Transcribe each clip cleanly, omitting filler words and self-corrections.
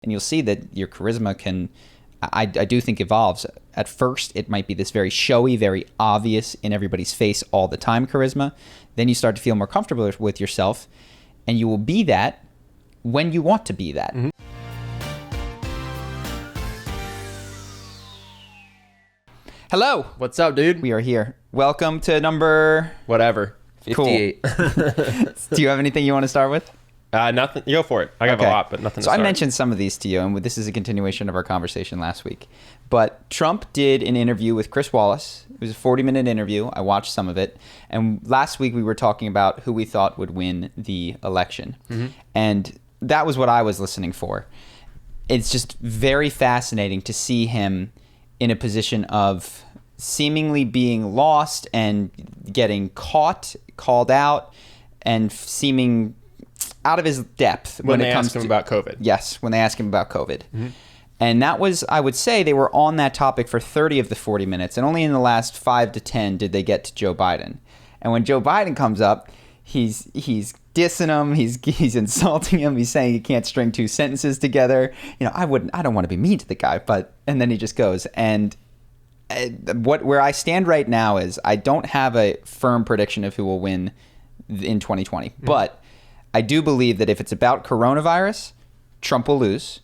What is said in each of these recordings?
And you'll see that your charisma I do think evolves. At first, it might be this very showy, very obvious, in everybody's face all the time charisma. Then you start to feel more comfortable with yourself, and you will be that when you want to be that. Mm-hmm. Hello. What's up, dude? We are here. Welcome to number... Whatever. 58. Cool. Do you have anything you want to start with? Nothing. You go for it. I have a lot, but nothing to So start. I mentioned some of these to you, and this is a continuation of our conversation last week. But Trump did an interview with Chris Wallace. It was a 40-minute interview. I watched some of it. And last week we were talking about who we thought would win the election. Mm-hmm. And that was what I was listening for. It's just very fascinating to see him in a position of seemingly being lost and getting called out, and seeming out of his depth when they ask him about COVID. Yes, when they ask him about COVID. Mm-hmm. And that was, I would say, they were on that topic for 30 of the 40 minutes, and only in the last 5 to 10 did they get to Joe Biden. And when Joe Biden comes up, he's dissing him, he's insulting him, he's saying he can't string two sentences together. You know, I don't want to be mean to the guy, and then he just goes. And where I stand right now is I don't have a firm prediction of who will win in 2020, but I do believe that if it's about coronavirus, Trump will lose.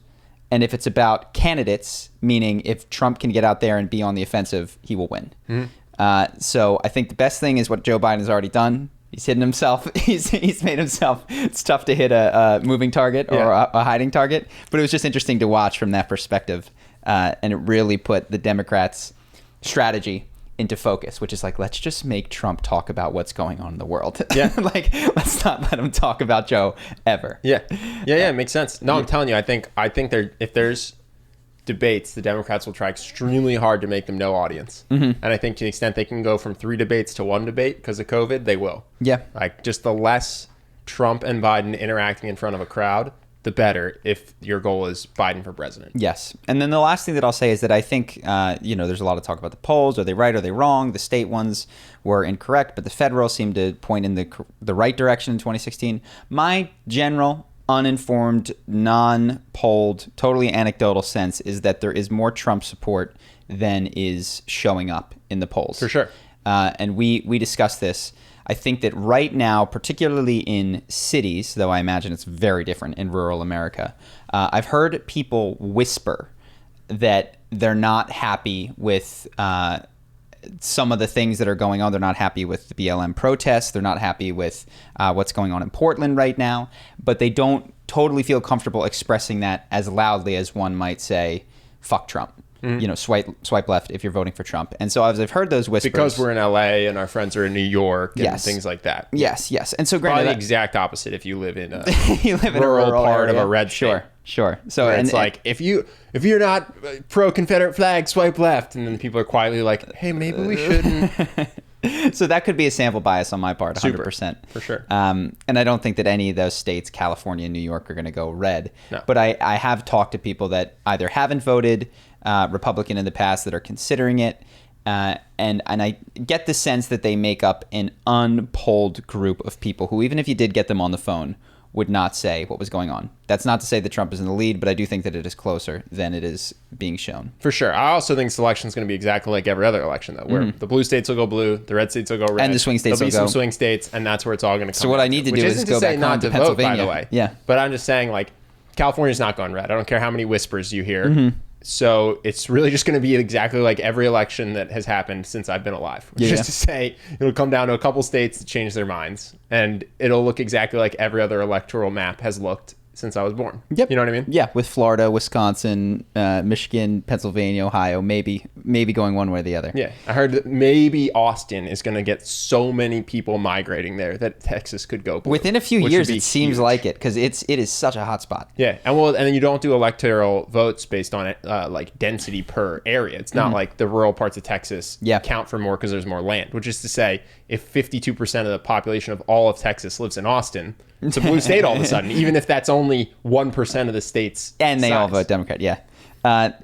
And if it's about candidates, meaning if Trump can get out there and be on the offensive, he will win. Mm-hmm. So I think the best thing is what Joe Biden has already done. He's hidden himself. He's made himself. It's tough to hit a moving target or a hiding target. But it was just interesting to watch from that perspective. And it really put the Democrats' strategy into focus, which is like, let's just make Trump talk about what's going on in the world. Yeah. Like, let's not let him talk about Joe ever. Yeah. It makes sense. No, I'm telling you, I think if there's debates, the Democrats will try extremely hard to make them no audience. Mm-hmm. And I think to the extent they can go from 3 debates to 1 debate because of COVID, they will. Yeah. Like, just the less Trump and Biden interacting in front of a crowd, the better, if your goal is Biden for president. Yes. And then the last thing that I'll say is that I think, there's a lot of talk about the polls. Are they right? Are they wrong? The state ones were incorrect, but the federal seemed to point in the right direction in 2016. My general, uninformed, non-polled, totally anecdotal sense is that there is more Trump support than is showing up in the polls. For sure. And we discussed this. I think that right now, particularly in cities, though I imagine it's very different in rural America, I've heard people whisper that they're not happy with some of the things that are going on. They're not happy with the BLM protests. They're not happy with what's going on in Portland right now. But they don't totally feel comfortable expressing that as loudly as one might say, fuck Trump. Mm-hmm. Swipe left if you're voting for Trump. And so as I've heard those whispers, because we're in LA and our friends are in New York and things like that. Yes. And so granted, the exact opposite if you live in a rural part area. Of a red state. Sure. So it's like if you're not pro Confederate flag, swipe left, and then people are quietly like, hey, maybe we shouldn't. So that could be a sample bias on my part, 100%. For sure. And I don't think that any of those states, California and New York, are going to go red. No. But I have talked to people that either haven't voted Republican in the past that are considering it. And I get the sense that they make up an unpolled group of people who, even if you did get them on the phone, would not say what was going on. That's not to say that Trump is in the lead, but I do think that it is closer than it is being shown. For sure. I also think this election is going to be exactly like every other election, though, where the blue states will go blue, the red states will go red, and the swing states will go. There'll be some swing states, and that's where it's all going to come. So what I need to do is go back home to Pennsylvania. Vote, by the way. Yeah. But I'm just saying, like, California's not going red. I don't care how many whispers you hear. Mm-hmm. So it's really just going to be exactly like every election that has happened since I've been alive. Just to say, it'll come down to a couple states that change their minds, and it'll look exactly like every other electoral map has looked since I was born. Yep. You know what I mean? Yeah, with Florida, Wisconsin, Michigan, Pennsylvania, Ohio, maybe going one way or the other. Yeah, I heard that maybe Austin is going to get so many people migrating there that Texas could go blue. Within a few years, it seems like it, because it is such a hot spot. Yeah, and then you don't do electoral votes based on like density per area. It's not like the rural parts of Texas count for more because there's more land, which is to say, if 52% of the population of all of Texas lives in Austin, it's a blue state all of a sudden, even if that's only 1% of the state's and they size. all vote Democrat, yeah.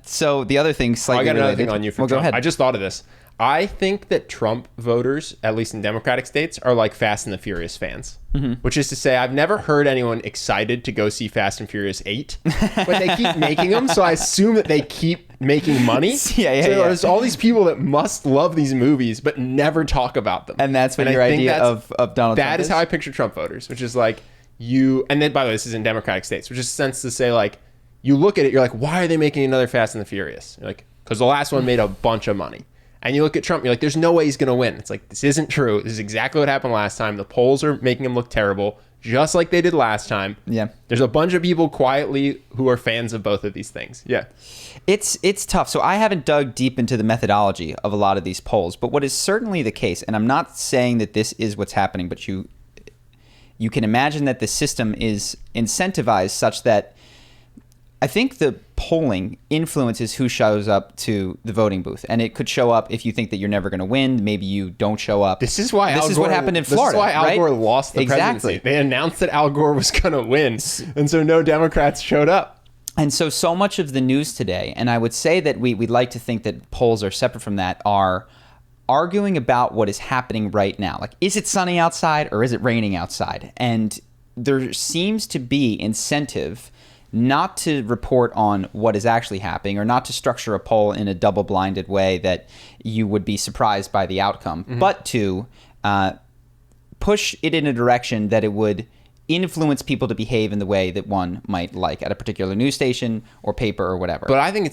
So the other thing slightly I got another related. thing on you for Trump. Go ahead. I just thought of this. I think that Trump voters, at least in Democratic states, are like Fast and the Furious fans. Which is to say, I've never heard anyone excited to go see Fast and Furious 8, but they keep making them, so I assume that they keep making money. There's all these people that must love these movies, but never talk about them. And that's what your idea of Donald Trump That is how I picture Trump voters, which is like and then, by the way, this is in Democratic states, which is a sense to say, like, you look at it, you're like, why are they making another Fast and the Furious? You're like, because the last one made a bunch of money. And you look at Trump, you're like, there's no way he's going to win. It's like, this isn't true. This is exactly what happened last time. The polls are making him look terrible, just like they did last time. Yeah. There's a bunch of people quietly who are fans of both of these things. Yeah. It's tough. So I haven't dug deep into the methodology of a lot of these polls, but what is certainly the case, and I'm not saying that this is what's happening, but you can imagine that the system is incentivized such that I think the polling influences who shows up to the voting booth, and it could show up if you think that you're never going to win. Maybe you don't show up. This is why what happened in Florida. This is why Al Gore lost the presidency. They announced that Al Gore was going to win, and so no Democrats showed up. And so much of the news today, and I would say that we'd like to think that polls are separate from that, are arguing about what is happening right now. Like, is it sunny outside or is it raining outside? And there seems to be incentive not to report on what is actually happening, or not to structure a poll in a double-blinded way that you would be surprised by the outcome, but to push it in a direction that it would influence people to behave in the way that one might like at a particular news station or paper or whatever. But I think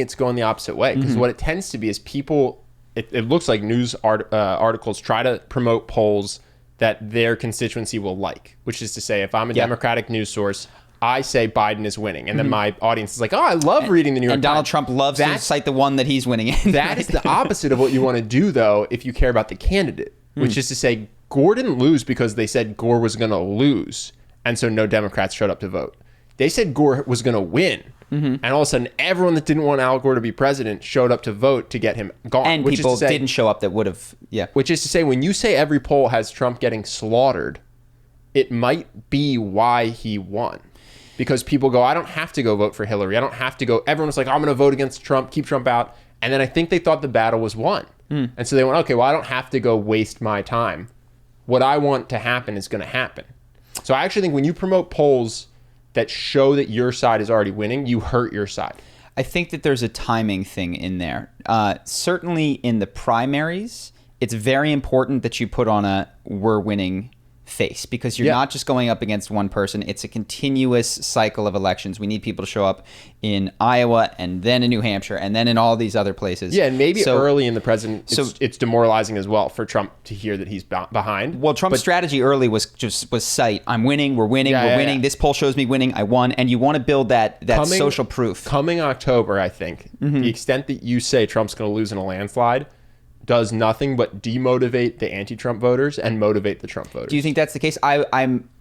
it's going the opposite way, because what it tends to be is people. It looks like news articles try to promote polls that their constituency will like, which is to say, if I'm a Democratic news source, I say Biden is winning, and then my audience is like, "Oh, I love reading the New York Times." And Donald Trump loves to cite the one that he's winning in. That is the opposite of what you want to do, though, if you care about the candidate, which is to say, Gore didn't lose because they said Gore was going to lose, and so no Democrats showed up to vote. They said Gore was going to win, and all of a sudden, everyone that didn't want Al Gore to be president showed up to vote to get him gone. And people didn't show up that would have, Which is to say, when you say every poll has Trump getting slaughtered, it might be why he won. Because people go, I don't have to go vote for Hillary. I don't have to go. Everyone was like, I'm going to vote against Trump, keep Trump out. And then I think they thought the battle was won. And so they went, okay, well, I don't have to go waste my time. What I want to happen is going to happen. So I actually think when you promote polls that show that your side is already winning, you hurt your side. I think that there's a timing thing in there. Certainly in the primaries, it's very important that you put on a we're winning face, because you're not just going up against one person. It's a continuous cycle of elections. We need people to show up in Iowa and then in New Hampshire and then in all these other places. Yeah, and maybe early in the president, it's demoralizing as well for Trump to hear that he's behind. Well, Trump's strategy early was cite, I'm winning, we're winning, we're winning. This poll shows me winning, I won. And you want to build that social proof. Coming October, I think, the extent that you say Trump's going to lose in a landslide does nothing but demotivate the anti-Trump voters and motivate the Trump voters. Do you think that's the case? I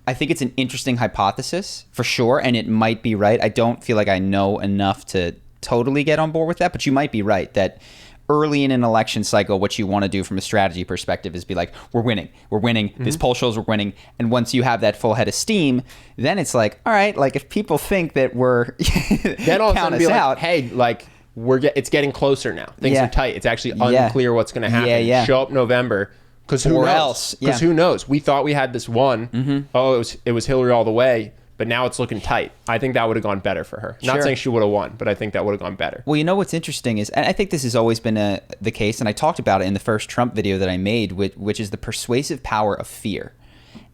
think it's an interesting hypothesis for sure, and it might be right. I don't feel like I know enough to totally get on board with that, but you might be right that early in an election cycle, what you want to do from a strategy perspective is be like, we're winning. This poll shows we're winning. And once you have that full head of steam, then it's like, all right, like if people think that we're then all of a sudden be like, hey, like, it's getting closer now. Things are tight. It's actually unclear what's going to happen. Show up November, because who knows? Because who knows? We thought we had this one. Oh, it was Hillary all the way, but now it's looking tight. I think that would have gone better for her. Not saying she would have won, but I think that would have gone better. Well, you know what's interesting is, and I think this has always been the case, and I talked about it in the first Trump video that I made, which is the persuasive power of fear.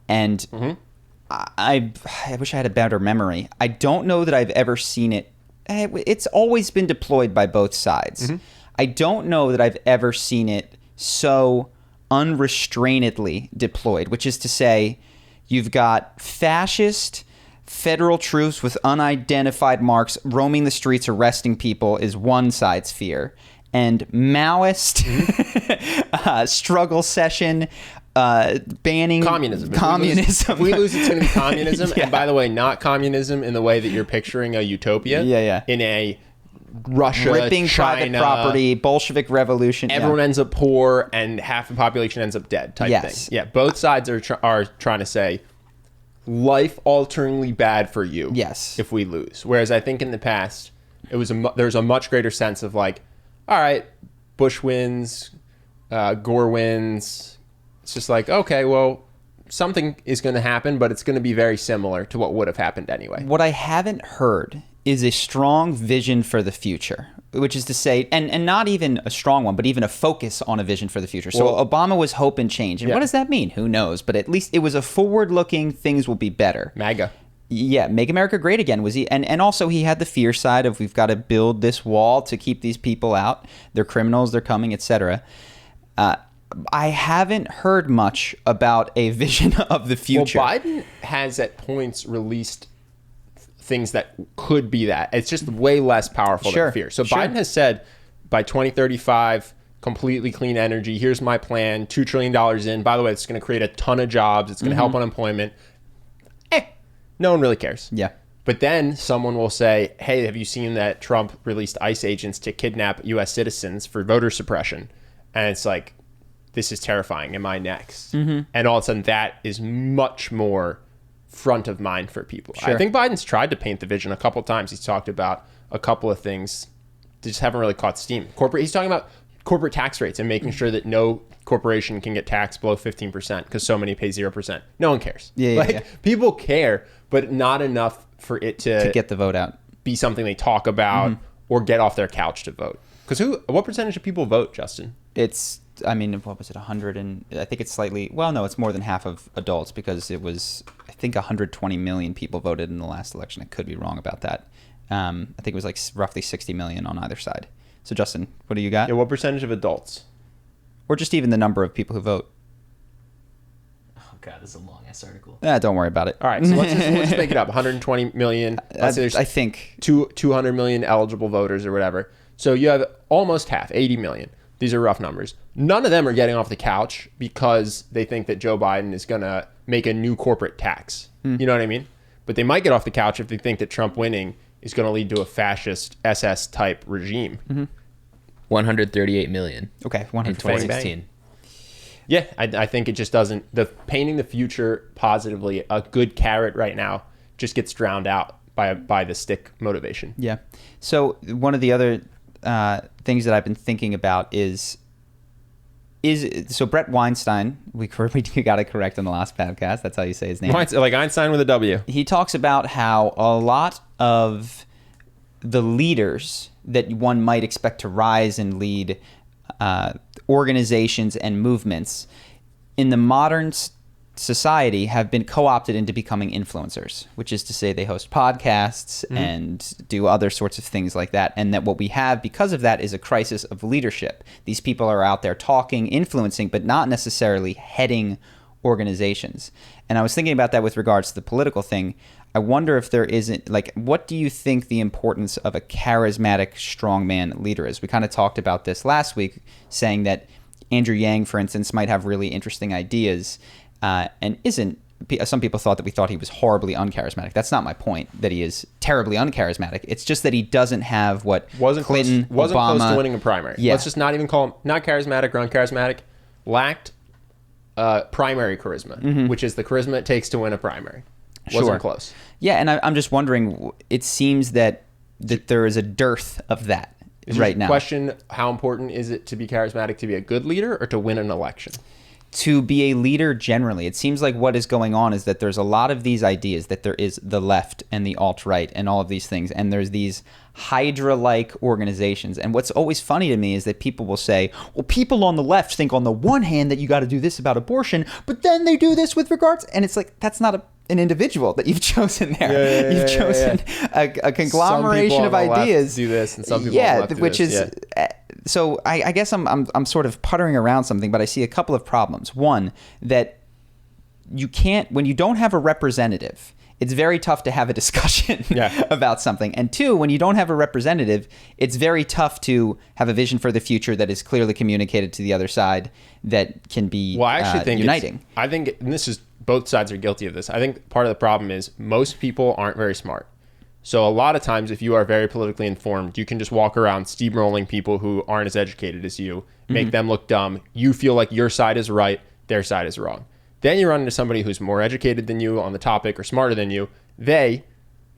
And I wish I had a better memory. I don't know that I've ever seen it. It's always been deployed by both sides. I don't know that I've ever seen it so unrestrainedly deployed, which is to say, you've got fascist federal troops with unidentified marks roaming the streets arresting people is one side's fear, and Maoist struggle session banning communism. If we lose, it's going to be communism. And by the way, not communism in the way that you're picturing a utopia. In a Russia, ripping China, private property, Bolshevik revolution. Everyone ends up poor and half the population ends up dead type thing. Yeah, both sides are trying to say life-alteringly bad for you. If we lose. Whereas I think in the past, there's a much greater sense of like, all right, Bush wins, Gore wins. It's just like, okay, well, something is going to happen, but it's going to be very similar to what would have happened anyway. What I haven't heard is a strong vision for the future, which is to say, and not even a strong one, but even a focus on a vision for the future. So Well, Obama was hope and change. And what does that mean? Who knows? But at least it was a forward-looking, things will be better. MAGA. Yeah, Make America Great Again was he, and also he had the fear side of we've got to build this wall to keep these people out. They're criminals, they're coming, etc. I haven't heard much about a vision of the future. Well, Biden has at points released things that could be that. It's just way less powerful than fear. So Biden has said by 2035, completely clean energy. Here's my plan. $2 trillion in. By the way, it's going to create a ton of jobs. It's going to help unemployment. No one really cares. Yeah. But then someone will say, hey, have you seen that Trump released ICE agents to kidnap U.S. citizens for voter suppression? And it's like, this is terrifying. Am I next? And all of a sudden, that is much more front of mind for people. Sure. I think Biden's tried to paint the vision a couple of times. He's talked about a couple of things that just haven't really caught steam. He's talking about corporate tax rates and making sure that no corporation can get taxed below 15% because so many pay 0%. No one cares. People care, but not enough for it to get the vote out, be something they talk about or get off their couch to vote. Because what percentage of people vote, Justin? It's, I mean, what was it, 100 and I think it's slightly, well, no, it's more than half of adults because it was, I think 120 million people voted in the last election. I could be wrong about that. I think it was like roughly 60 million on either side. So Justin, what do you got? Yeah, what percentage of adults? Or just even the number of people who vote. Oh God, this is a long ass article. Don't worry about it. All right, so let's make it up. 120 million. Let's say there's I think 200 million eligible voters or whatever. So you have almost half, 80 million. These are rough numbers. None of them are getting off the couch because they think that Joe Biden is going to make a new corporate tax. You know what I mean? But they might get off the couch if they think that Trump winning is going to lead to a fascist SS type regime. 138 million. Okay, In 140. 2016. Yeah, I think it just doesn't. Painting the future positively, a good carrot right now, just gets drowned out by the stick motivation. Yeah. So one of the other things that I've been thinking about is so Brett Weinstein, we got it correct on the last podcast. That's how you say his name. Like Einstein with a W. He talks about how a lot of the leaders that one might expect to rise and lead organizations and movements in the modern society have been co-opted into becoming influencers, which is to say they host podcasts and do other sorts of things like that. And that what we have because of that is a crisis of leadership. These people are out there talking, influencing, but not necessarily heading organizations. And I was thinking about that with regards to the political thing. I wonder if there isn't, like, what do you think the importance of a charismatic strongman leader is? We kind of talked about this last week, saying that Andrew Yang, for instance, might have really interesting ideas and isn't. Some people thought that we thought he was horribly uncharismatic. That's not my point, that he is terribly uncharismatic. It's just that he doesn't have what Clinton, wasn't Obama, close to winning a primary. Yeah. Let's just not even call him not charismatic or uncharismatic. Lacked primary charisma, which is the charisma it takes to win a primary. Wasn't close. Yeah, and I'm just wondering, it seems that there is a dearth of that right now. Question, how important is it to be charismatic to be a good leader or to win an election? To be a leader generally. It seems like what is going on is that there's a lot of these ideas that there is the left and the alt-right and all of these things, and there's these Hydra-like organizations. And what's always funny to me is that people will say, well, people on the left think on the one hand that you got to do this about abortion, but then they do this with regards, and it's like, that's not an individual that you've chosen there. You've chosen a conglomeration of ideas. Do this, and some people on the left do which this. is so. I guess I'm sort of puttering around something, but I see a couple of problems. One, that you can't, when you don't have a representative, it's very tough to have a discussion about something. And two, when you don't have a representative, it's very tough to have a vision for the future that is clearly communicated to the other side that can be I actually think uniting. I think, and this is, both sides are guilty of this. I think part of the problem is most people aren't very smart. So a lot of times, if you are very politically informed, you can just walk around steamrolling people who aren't as educated as you, make them look dumb. You feel like your side is right, their side is wrong. Then you run into somebody who's more educated than you on the topic or smarter than you. They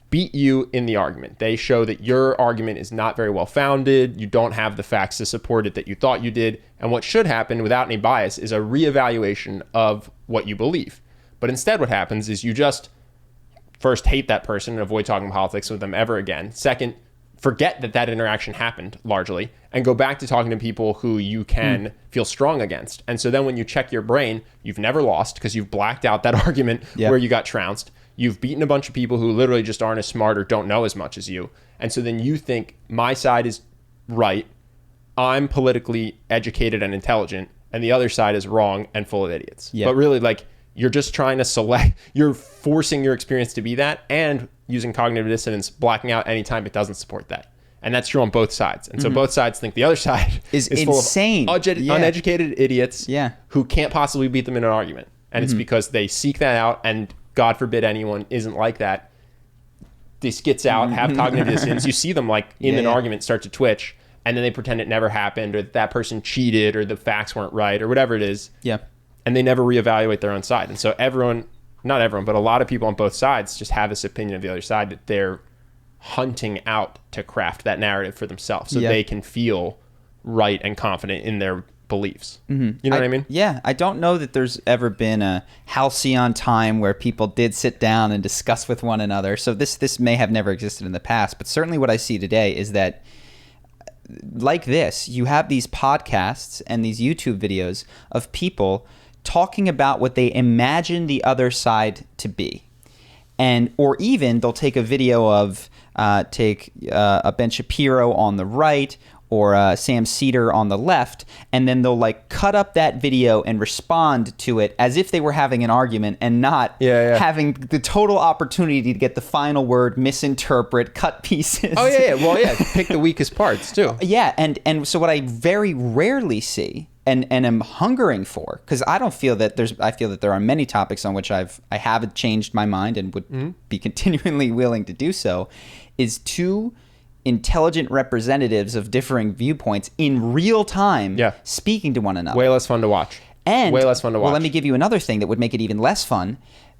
beat you in the argument. They show that your argument is not very well founded. You don't have the facts to support it that you thought you did. And what should happen without any bias is a reevaluation of what you believe. But instead what happens is you just first hate that person and avoid talking politics with them ever again. Second, forget that interaction happened largely and go back to talking to people who you can feel strong against. And so then when you check your brain, you've never lost because you've blacked out that argument where you got trounced. You've beaten a bunch of people who literally just aren't as smart or don't know as much as you. And so then you think my side is right, I'm politically educated and intelligent, and the other side is wrong and full of idiots. But really, like, you're just trying to select, you're forcing your experience to be that and using cognitive dissonance, blacking out anytime it doesn't support that. And that's true on both sides. And so both sides think the other side is insane, full of uneducated idiots who can't possibly beat them in an argument. And it's because they seek that out, and God forbid anyone isn't like that. They skits out, have cognitive dissonance. You see them like in an argument start to twitch, and then they pretend it never happened, or that person cheated, or the facts weren't right, or whatever it is. And they never reevaluate their own side. And so not everyone, but a lot of people on both sides just have this opinion of the other side that they're hunting out to craft that narrative for themselves so they can feel right and confident in their beliefs. You know what I mean? Yeah. I don't know that there's ever been a halcyon time where people did sit down and discuss with one another. So this may have never existed in the past, but certainly what I see today is that, like this, you have these podcasts and these YouTube videos of people talking about what they imagine the other side to be. Or even they'll take a video of a Ben Shapiro on the right or Sam Cedar on the left, and then they'll like cut up that video and respond to it as if they were having an argument and not having the total opportunity to get the final word, misinterpret, cut pieces. Well, pick the weakest parts too. And so what I very rarely see and am hungering for, because I feel that there are many topics on which I have changed my mind and would be continually willing to do so, is two intelligent representatives of differing viewpoints in real time speaking to one another. Way less fun to watch. Well, let me give you another thing that would make it even less fun.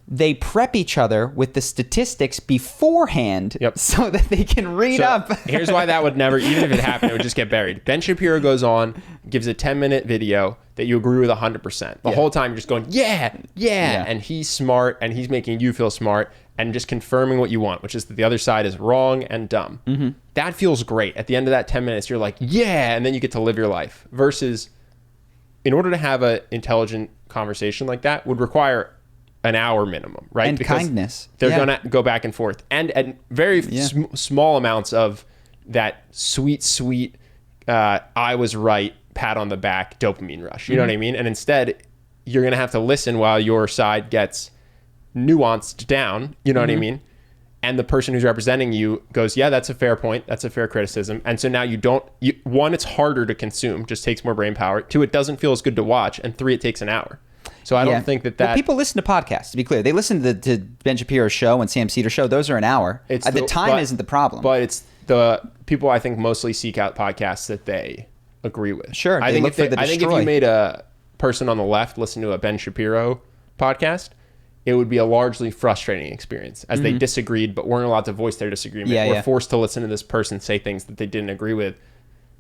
They prep each other with the statistics beforehand so that they can read up. Here's why that would never, even if it happened, it would just get buried. Ben Shapiro goes on, gives a 10-minute video that you agree with 100%. The whole time you're just going, yeah. And he's smart, and he's making you feel smart, and just confirming what you want, which is that the other side is wrong and dumb. That feels great. At the end of that 10 minutes, you're like, yeah, and then you get to live your life. Versus, in order to have an intelligent conversation like that, would require an hour minimum, right? And because kindness. They're going to go back and forth. And at very small amounts of that sweet, I was right, pat on the back, dopamine rush. You know what I mean? And instead, you're going to have to listen while your side gets nuanced down. You know what I mean? And the person who's representing you goes, yeah, that's a fair point. That's a fair criticism. And so now one, it's harder to consume, just takes more brain power. Two, it doesn't feel as good to watch. And three, it takes an hour. So I don't think that... Well, people listen to podcasts, to be clear. They listen to Ben Shapiro's show and Sam Cedar's show. Those are an hour. The time isn't the problem. But it's the people, I think, mostly seek out podcasts that they agree with. Sure, I think if you made a person on the left listen to a Ben Shapiro podcast, it would be a largely frustrating experience as they disagreed but weren't allowed to voice their disagreement. Were forced to listen to this person say things that they didn't agree with.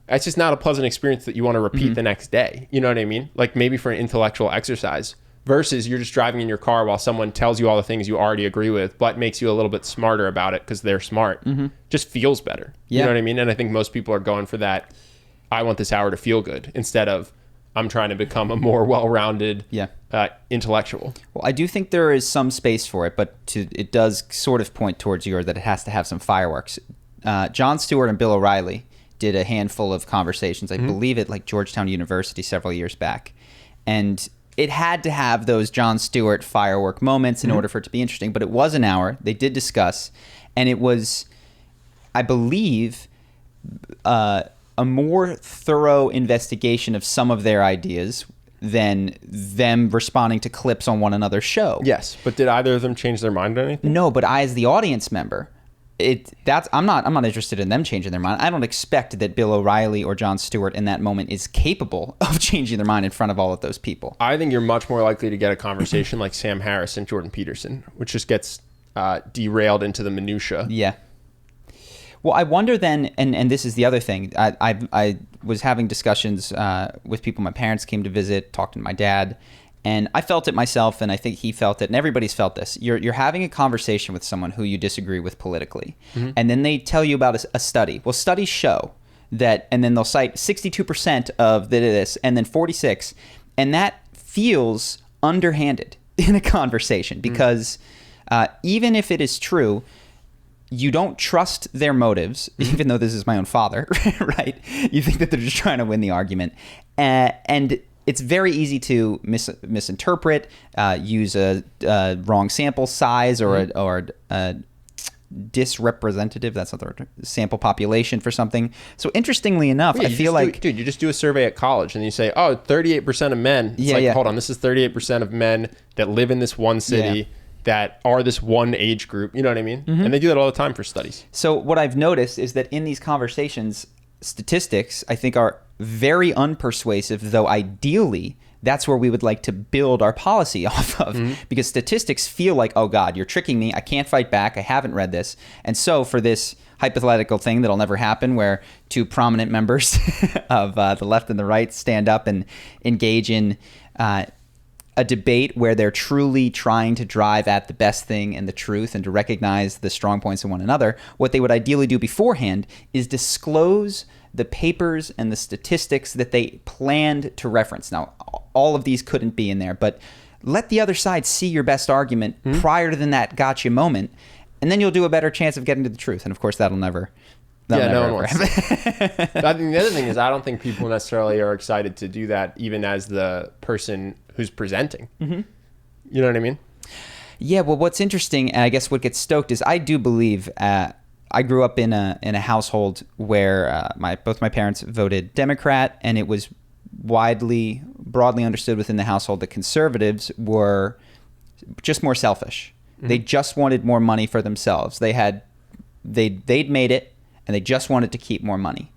It's just not a pleasant experience that you want to repeat the next day. You know what I mean? Like maybe for an intellectual exercise versus you're just driving in your car while someone tells you all the things you already agree with, but makes you a little bit smarter about it because they're smart. Just feels better. You know what I mean? And I think most people are going for that. I want this hour to feel good instead of I'm trying to become a more well-rounded intellectual. Well, I do think there is some space for it, but it does sort of point towards that it has to have some fireworks. Jon Stewart and Bill O'Reilly did a handful of conversations, I believe at like Georgetown University several years back. And it had to have those Jon Stewart firework moments in order for it to be interesting. But it was an hour. They did discuss. And it was, I believe, a more thorough investigation of some of their ideas than them responding to clips on one another's show. Yes, but did either of them change their mind on anything? No, but I, as the audience member... I'm not interested in them changing their mind. I don't expect that Bill O'Reilly or Jon Stewart in that moment is capable of changing their mind in front of all of those people. I think you're much more likely to get a conversation like Sam Harris and Jordan Peterson, which just gets derailed into the minutia. Yeah. Well, I wonder then, and this is the other thing. I was having discussions with people. My parents came to visit, talked to my dad, and I felt it myself, and I think he felt it, and everybody's felt this. You're having a conversation with someone who you disagree with politically, and then they tell you about a study. Well, studies show that, and then they'll cite 62% of this, and then 46%, and that feels underhanded in a conversation because even if it is true, you don't trust their motives, even though this is my own father, right? You think that they're just trying to win the argument. And it's very easy to misinterpret, use a wrong sample size or a disrepresentative, that's not the word, sample population for something. So interestingly enough, I feel like... Dude, you just do a survey at college and you say, 38% of men. It's hold on, this is 38% of men that live in this one city that are this one age group. You know what I mean? And they do that all the time for studies. So what I've noticed is that in these conversations, statistics, I think, are very unpersuasive, though ideally that's where we would like to build our policy off of, because statistics feel like, oh God, you're tricking me. I can't fight back. I haven't read this. And so for this hypothetical thing that'll never happen, where two prominent members of the left and the right stand up and engage in a debate where they're truly trying to drive at the best thing and the truth and to recognize the strong points in one another, what they would ideally do beforehand is disclose the papers and the statistics that they planned to reference. Now, all of these couldn't be in there, but let the other side see your best argument prior to that gotcha moment, and then you'll do a better chance of getting to the truth. And of course, that'll never no one wants that. But I think the other thing is I don't think people necessarily are excited to do that, even as the person who's presenting. You know what I mean? Yeah. Well, what's interesting, and I guess what gets stoked, is I do believe I grew up in a household where both my parents voted Democrat, and it was broadly understood within the household that conservatives were just more selfish. They just wanted more money for themselves. They'd made it, and they just wanted to keep more money.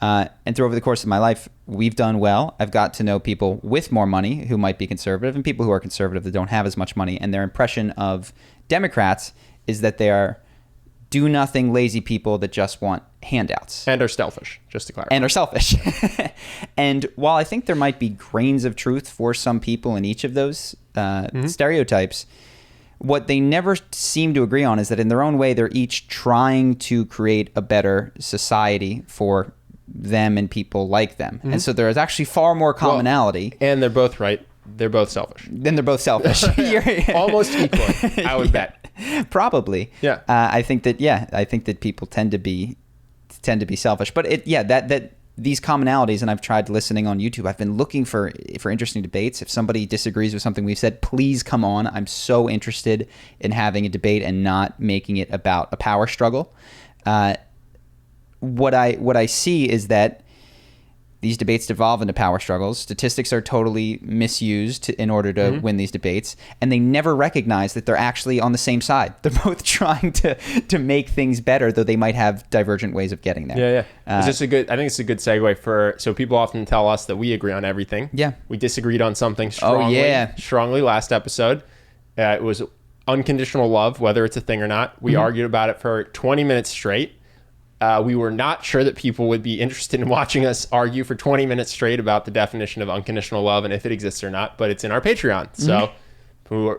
And through over the course of my life, we've done well. I've got to know people with more money who might be conservative and people who are conservative that don't have as much money. And their impression of Democrats is that they are do-nothing, lazy people that just want handouts. And are selfish, just to clarify. And are selfish. And while I think there might be grains of truth for some people in each of those stereotypes, what they never seem to agree on is that in their own way, they're each trying to create a better society for them and people like them. And so there is actually far more commonality. Well, and they're both right. They're both selfish. Then they're both selfish. Almost equally, I would bet. Probably. Yeah. I think that people tend to be selfish. But that these commonalities, and I've tried listening on YouTube. I've been looking for interesting debates. If somebody disagrees with something we've said, please come on. I'm so interested in having a debate and not making it about a power struggle. What I see is that these debates devolve into power struggles. Statistics are totally misused in order to win these debates, and they never recognize that they're actually on the same side. They're both trying to make things better, though they might have divergent ways of getting there. I think it's a good segue so people often tell us that we agree on everything. Yeah. We disagreed on something strongly last episode. It was unconditional love, whether it's a thing or not. We argued about it for 20 minutes straight. We were not sure that people would be interested in watching us argue for 20 minutes straight about the definition of unconditional love and if it exists or not, but it's in our Patreon. So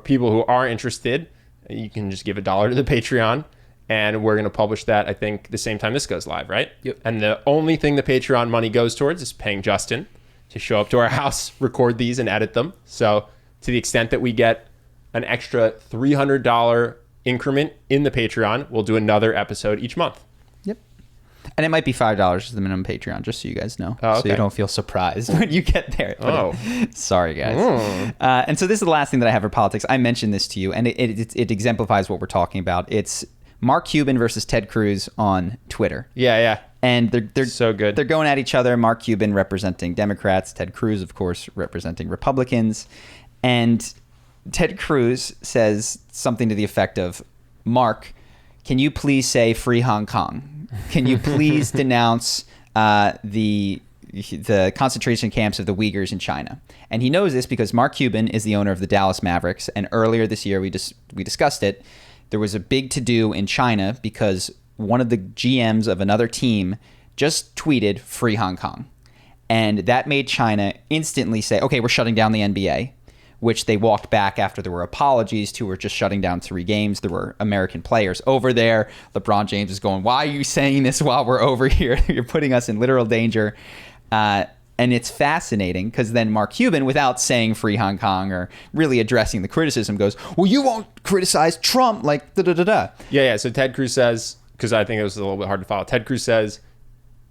people who are interested, you can just give $1 to the Patreon, and we're going to publish that, I think, the same time this goes live, right? Yep. And the only thing the Patreon money goes towards is paying Justin to show up to our house, record these, and edit them. So to the extent that we get an extra $300 increment in the Patreon, we'll do another episode each month. And it might be $5 as the minimum Patreon, just so you guys know. Oh, okay. So you don't feel surprised when you get there. Sorry, guys. And so this is the last thing that I have for politics. I mentioned this to you, and it exemplifies what we're talking about. It's Mark Cuban versus Ted Cruz on Twitter. Yeah. And they're so good. They're going at each other. Mark Cuban representing Democrats. Ted Cruz, of course, representing Republicans. And Ted Cruz says something to the effect of, Mark, can you please say free Hong Kong? Can you please denounce the concentration camps of the Uyghurs in China? And he knows this because Mark Cuban is the owner of the Dallas Mavericks. And earlier this year, we discussed it. there was a big to-do in China because one of the GMs of another team just tweeted free Hong Kong. And that made China instantly say, okay, we're shutting down the NBA, which they walked back after there were apologies to. We're just shutting down 3 games. There were American players over there. LeBron James is going, why are you saying this while we're over here? You're putting us in literal danger. And it's fascinating because then Mark Cuban, without saying free Hong Kong or really addressing the criticism, goes, well, you won't criticize Trump, like da-da-da-da. Yeah. So Ted Cruz says, because I think it was a little bit hard to follow, Ted Cruz says,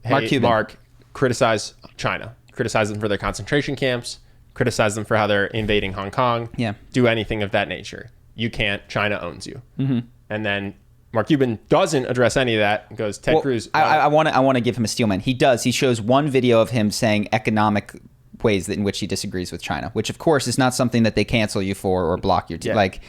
hey, Mark, criticize China. Criticize them for their concentration camps. Criticize them for how they're invading Hong Kong. Yeah. Do anything of that nature. You can't. China owns you. Mm-hmm. And then Mark Cuban doesn't address any of that and goes, Ted Cruz. I want to give him a steel man. He does. He shows one video of him saying economic ways in which he disagrees with China, which of course is not something that they cancel you for or block you to. Yeah. Like,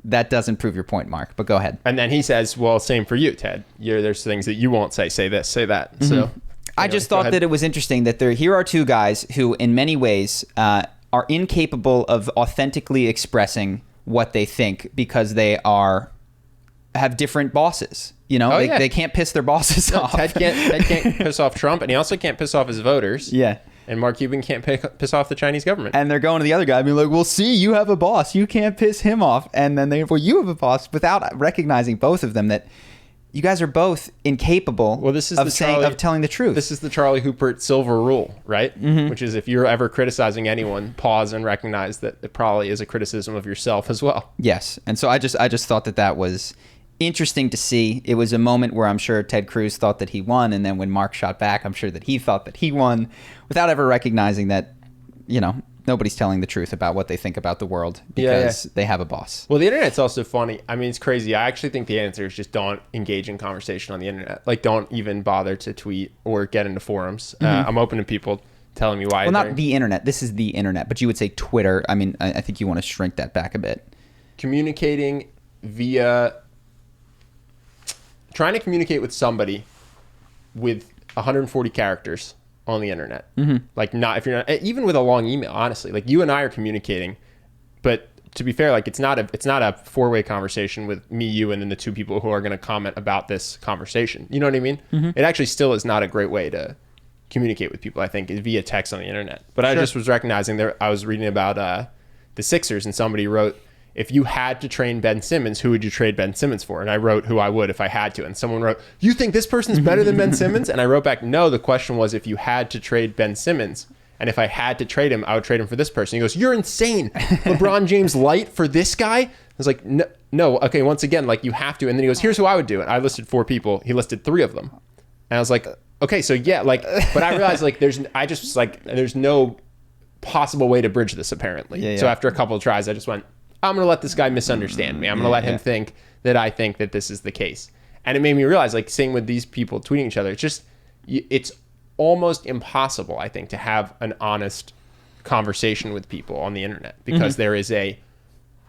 that doesn't prove your point, Mark, but go ahead. And then he says, well, same for you, Ted. There's things that you won't say. Say this, say that. Mm-hmm. So I just thought that it was interesting that here are 2 guys who in many ways are incapable of authentically expressing what they think because they have different bosses. You know, they can't piss their bosses off. Ted can't piss off Trump, and he also can't piss off his voters. Yeah. And Mark Cuban can't piss off the Chinese government. And they're going to the other guy being like, well, see, you have a boss. You can't piss him off. And then you have a boss, without recognizing both of them that you guys are both incapable of telling the truth. This is the Charlie Houpert silver rule, right? Mm-hmm. Which is if you're ever criticizing anyone, pause and recognize that it probably is a criticism of yourself as well. Yes. And so I just thought that was interesting to see. It was a moment where I'm sure Ted Cruz thought that he won, and then when Mark shot back, I'm sure that he thought that he won, without ever recognizing that, nobody's telling the truth about what they think about the world because they have a boss. Well, the internet's also funny. I mean, it's crazy. I actually think the answer is just don't engage in conversation on the internet. Like, don't even bother to tweet or get into forums. Mm-hmm. I'm open to people telling me why. Well, not the internet. This is the internet, but you would say Twitter. I mean, I think you want to shrink that back a bit. Trying to communicate with somebody with 140 characters on the internet. Mm-hmm. Like, not if you're not, even with a long email, honestly, like you and I are communicating, but to be fair, like it's not a 4-way conversation with me, you, and then the 2 people who are going to comment about this conversation. You know what I mean? Mm-hmm. It actually still is not a great way to communicate with people, I think, via text on the internet. But I just was recognizing I was reading about the Sixers, and somebody wrote, if you had to train Ben Simmons, who would you trade Ben Simmons for? And I wrote who I would if I had to. And someone wrote, you think this person's better than Ben Simmons? And I wrote back, no, the question was if you had to trade Ben Simmons. And if I had to trade him, I would trade him for this person. He goes, you're insane. LeBron James light for this guy? I was like, no. Okay, once again, like you have to. And then he goes, here's who I would do it. I listed 4 people. He listed 3 of them. And I was like, okay, so yeah, like, but I realized like there's no possible way to bridge this apparently. Yeah. So after a couple of tries, I just went, I'm going to let this guy misunderstand me. I'm going to let him think that I think that this is the case. And it made me realize, like, same with these people tweeting each other, it's almost impossible, I think, to have an honest conversation with people on the internet because there is a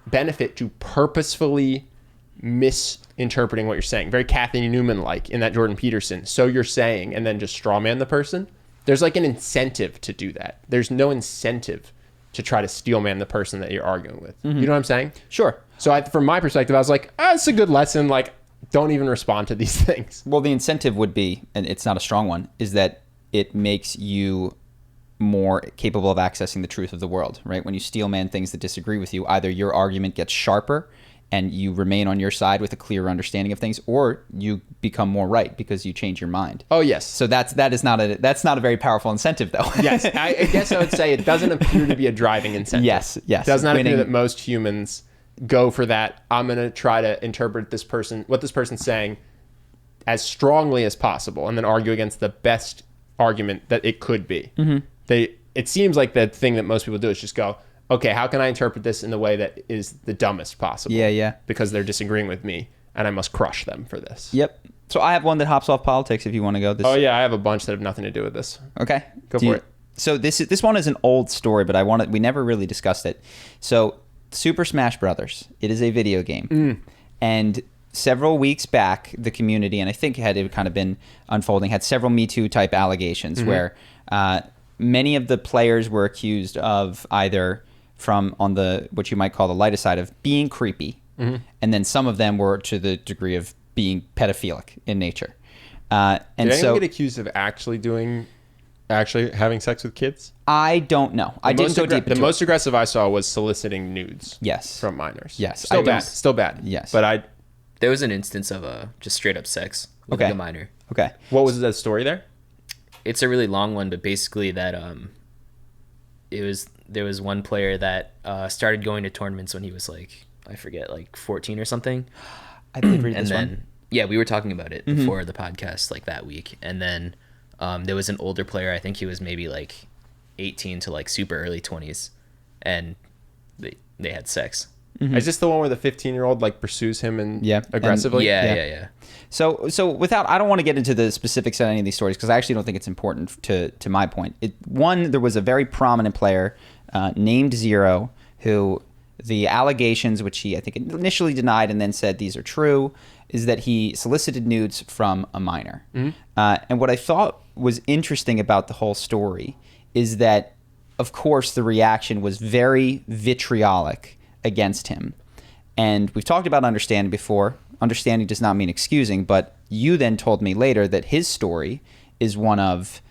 benefit to purposefully misinterpreting what you're saying. Very Kathy Newman-like in that Jordan Peterson, so you're saying, and then just straw man the person. There's like an incentive to do that. There's no incentive to try to steel man the person that you're arguing with. Mm-hmm. You know what I'm saying? Sure. So from my perspective, I was like, it's a good lesson. Like, don't even respond to these things. Well, the incentive would be, and it's not a strong one, is that it makes you more capable of accessing the truth of the world, right? When you steel man things that disagree with you, either your argument gets sharper and you remain on your side with a clearer understanding of things, or you become more right because you change your mind. Oh, yes. So that's not a very powerful incentive, though. Yes, I guess I would say it doesn't appear to be a driving incentive. Yes. It does not appear that most humans go for that. I'm going to try to interpret what this person's saying as strongly as possible, and then argue against the best argument that it could be. Mm-hmm. It seems like the thing that most people do is just go, okay, how can I interpret this in the way that is the dumbest possible? Yeah. Because they're disagreeing with me, and I must crush them for this. Yep. So I have one that hops off politics if you want to go. Oh, yeah, I have a bunch that have nothing to do with this. Okay. Go for it. So this one is an old story, but we never really discussed it. So Super Smash Brothers, it is a video game. And several weeks back, the community, and I think it kind of been unfolding, had several Me Too type allegations where many of the players were accused of either from on the what you might call the lighter side of being creepy and then some of them were to the degree of being pedophilic in nature. And Did anyone so get accused of actually having sex with kids? I don't know. I didn't go deep into the most aggressive I saw was soliciting nudes. Yes. From minors. Yes. Still bad. Still bad. Yes. But There was an instance of just straight up sex with like a minor. Okay. What was the story there? It's a really long one, but basically that there was one player that started going to tournaments when he was like, I forget, like 14 or something. I did read And this then one. yeah, we were talking about it before the podcast like that week. And then there was an older player, I think he was maybe like 18 to like super early 20s, and they had sex. Is this the one where the 15-year-old like pursues him and aggressively? Yeah. So without, I don't want to get into the specifics of any of these stories because I actually don't think it's important to my point. One, there was a very prominent player named Zero who the allegations, which he I think initially denied and then said these are true, is that he solicited nudes from a minor. And what I thought was interesting about the whole story is that, of course, the reaction was very vitriolic against him. And we've talked about understanding before. Understanding does not mean excusing, but you then told me later that his story is one of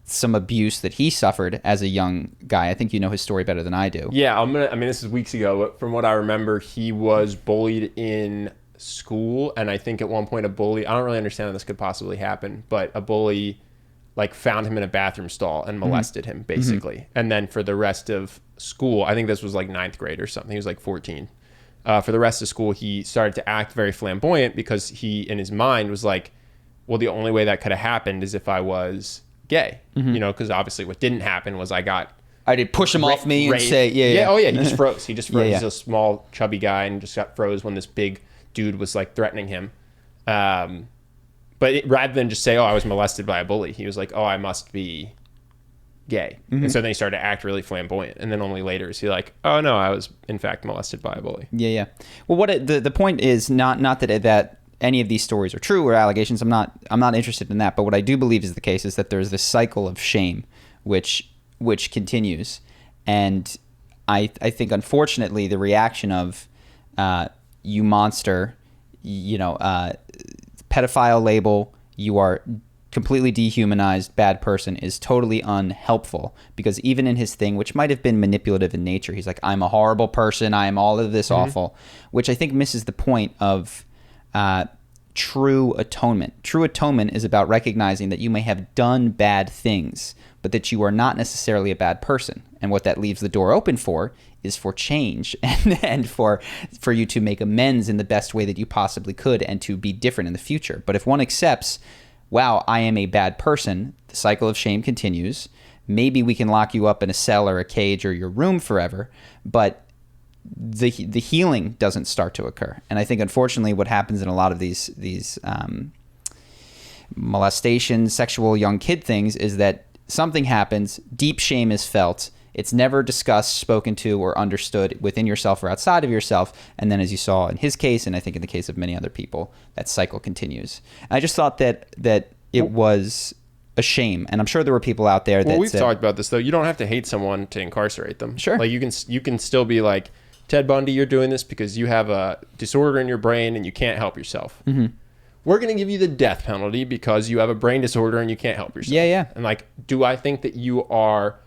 some abuse that he suffered as a young guy. I think you know his story better than I do. Yeah, I mean, this is weeks ago, but from what I remember, he was bullied in school, and I think at one point I don't really understand how this could possibly happen, but a bully like found him in a bathroom stall and molested him basically. And then for the rest of school, I think this was like 9th grade or something, he was like 14. For the rest of school, he started to act very flamboyant because he, in his mind, was like, well, the only way that could have happened is if I was gay, you know, because obviously what didn't happen was I did push him off me and say, Oh yeah, he just froze. He just froze. Yeah. He's a small, chubby guy and just got froze when this big dude was like threatening him. But rather than just say, oh, I was molested by a bully, he was like, oh, I must be gay. And so then he started to act really flamboyant. And then only later is he like, oh no, I was in fact molested by a bully. Yeah. Well, the point is not that any of these stories are true or allegations. I'm not interested in that. But what I do believe is the case is that there's this cycle of shame, which continues, and I think unfortunately the reaction of you monster, pedophile label, you are completely dehumanized, bad person, is totally unhelpful, because even in his thing, which might have been manipulative in nature, he's like, I'm a horrible person, I am all of this awful, which I think misses the point of true atonement. True atonement is about recognizing that you may have done bad things, but that you are not necessarily a bad person. And what that leaves the door open for is for change and for you to make amends in the best way that you possibly could and to be different in the future. But if one accepts, wow, I am a bad person, the cycle of shame continues. Maybe we can lock you up in a cell or a cage or your room forever, but the healing doesn't start to occur. And I think, unfortunately, what happens in a lot of these molestation, sexual young kid things is that something happens, deep shame is felt, it's never discussed, spoken to, or understood within yourself or outside of yourself. And then, as you saw in his case, and I think in the case of many other people, that cycle continues. And I just thought that it was a shame. And I'm sure there were people out there that Well, we've talked about this, though. You don't have to hate someone to incarcerate them. Sure. Like, you can still be like, Ted Bundy, you're doing this because you have a disorder in your brain and you can't help yourself. We're going to give you the death penalty because you have a brain disorder and you can't help yourself. Yeah. And like, do I think that you are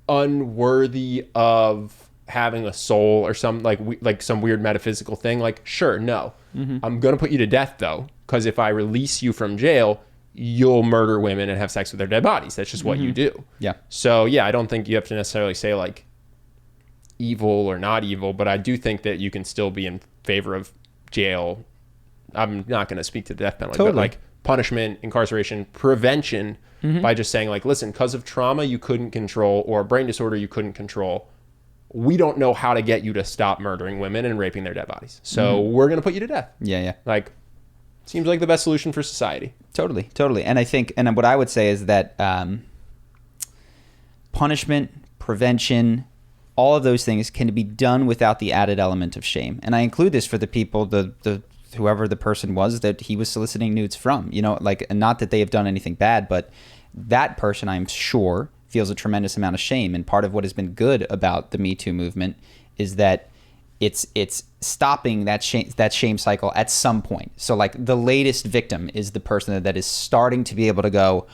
unworthy of having a soul or some like some weird metaphysical thing? Like, sure, no. I'm going to put you to death though, because if I release you from jail, you'll murder women and have sex with their dead bodies. That's just what you do. Yeah. So yeah, I don't think you have to necessarily say like evil or not evil, but I do think that you can still be in favor of jail. I'm not going to speak to the death penalty, but like punishment, incarceration, prevention, by just saying like, listen, because of trauma you couldn't control or a brain disorder you couldn't control, we don't know how to get you to stop murdering women and raping their dead bodies. So we're going to put you to death. Yeah. Like, seems like the best solution for society. Totally. And I think, and what I would say is that punishment, prevention, all of those things can be done without the added element of shame. And I include this for the people, the whoever the person was that he was soliciting nudes from, like, not that they have done anything bad, but that person, I'm sure, feels a tremendous amount of shame. And part of what has been good about the Me Too movement is that it's stopping that shame cycle at some point. So like the latest victim is the person that is starting to be able to go,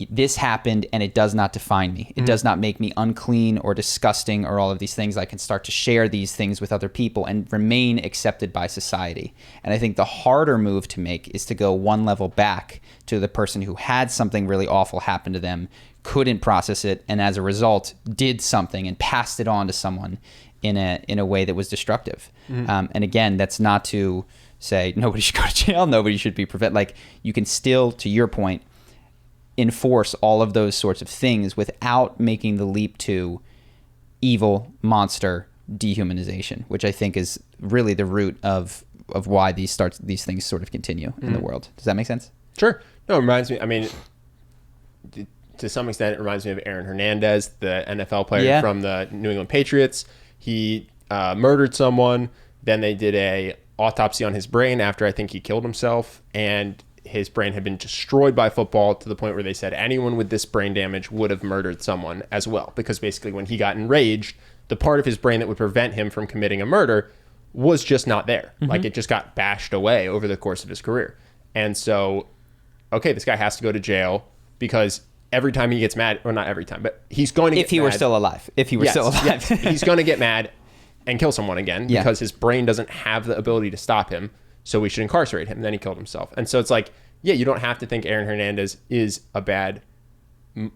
this happened and it does not define me. It does not make me unclean or disgusting or all of these things. I can start to share these things with other people and remain accepted by society. And I think the harder move to make is to go one level back to the person who had something really awful happen to them, couldn't process it, and as a result did something and passed it on to someone in a way that was destructive. And again, that's not to say nobody should go to jail, nobody should be prevented. Like, you can still, to your point, enforce all of those sorts of things without making the leap to evil, monster, dehumanization, which I think is really the root of why these things sort of continue in the world. Does that make sense? Sure. No, it reminds me, I mean, to some extent, it reminds me of Aaron Hernandez, the NFL player from the New England Patriots. He murdered someone. Then they did a autopsy on his brain after I think he killed himself, and his brain had been destroyed by football to the point where they said anyone with this brain damage would have murdered someone as well. Because basically when he got enraged, the part of his brain that would prevent him from committing a murder was just not there. Like, it just got bashed away over the course of his career. And so, okay, this guy has to go to jail because every time he gets mad, or not every time, but he's going to get mad. If he were still alive. Yes, he's going to get mad and kill someone again because his brain doesn't have the ability to stop him. So we should incarcerate him. Then he killed himself. And so it's like, yeah, you don't have to think Aaron Hernandez is a bad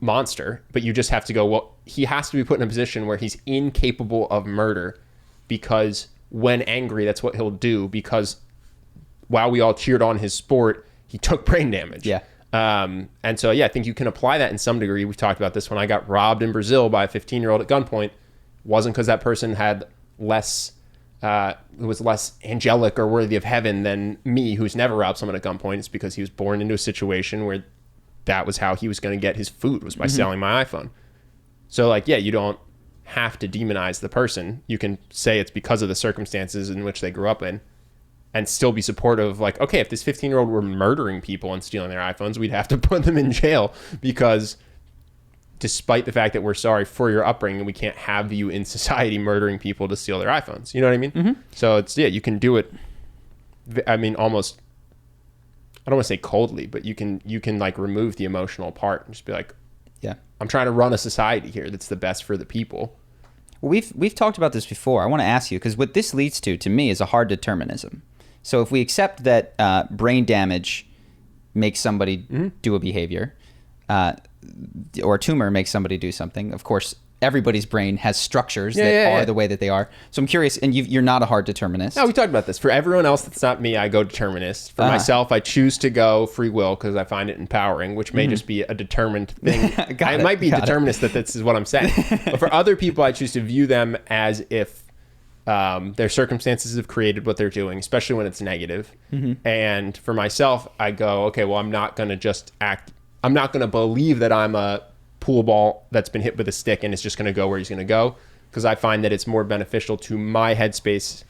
monster, but you just have to go, well, he has to be put in a position where he's incapable of murder, because when angry, that's what he'll do, because while we all cheered on his sport, he took brain damage. Yeah. And so, yeah, I think you can apply that in some degree. We've talked about this. When I got robbed in Brazil by a 15-year-old at gunpoint, wasn't because that person had who was less angelic or worthy of heaven than me, who's never robbed someone at gunpoint. It's because he was born into a situation where that was how he was going to get his food, was by selling my iPhone. So, like, yeah, you don't have to demonize the person. You can say it's because of the circumstances in which they grew up in, and still be supportive. Like, okay, if this 15-year-old were murdering people and stealing their iPhones, we'd have to put them in jail, because despite the fact that we're sorry for your upbringing, we can't have you in society murdering people to steal their iPhones. You know what I mean? So it's, yeah, you can do it. I mean, almost, I don't want to say coldly, but you can like remove the emotional part and just be like, yeah, I'm trying to run a society here that's the best for the people. Well, we've talked about this before. I want to ask you, because what this leads to me, is a hard determinism. So if we accept that brain damage makes somebody do a behavior, or a tumor makes somebody do something, of course, everybody's brain has structures that are the way that they are. So I'm curious, and you're not a hard determinist. No, we talked about this. For everyone else that's not me, I go determinist. For myself, I choose to go free will because I find it empowering, which may just be a determined thing. It might be determinist that this is what I'm saying. But for other people, I choose to view them as if their circumstances have created what they're doing, especially when it's negative. And for myself, I go, okay, well, I'm not going to believe that I'm a pool ball that's been hit with a stick and it's just going to go where he's going to go, because I find that it's more beneficial to my headspace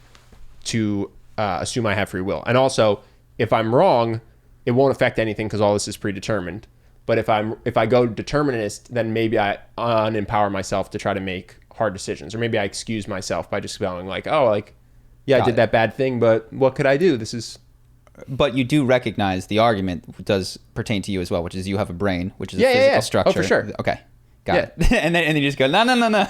to assume I have free will. And also, if I'm wrong, it won't affect anything because all this is predetermined. But if I go determinist, then maybe I unempower myself to try to make hard decisions, or maybe I excuse myself by just going like, oh, like, yeah, I did that bad thing, but what could I do? But you do recognize the argument does pertain to you as well, which is you have a brain, which is a physical structure. Oh, for sure. Okay. Got it. and then you just go, no. No. No,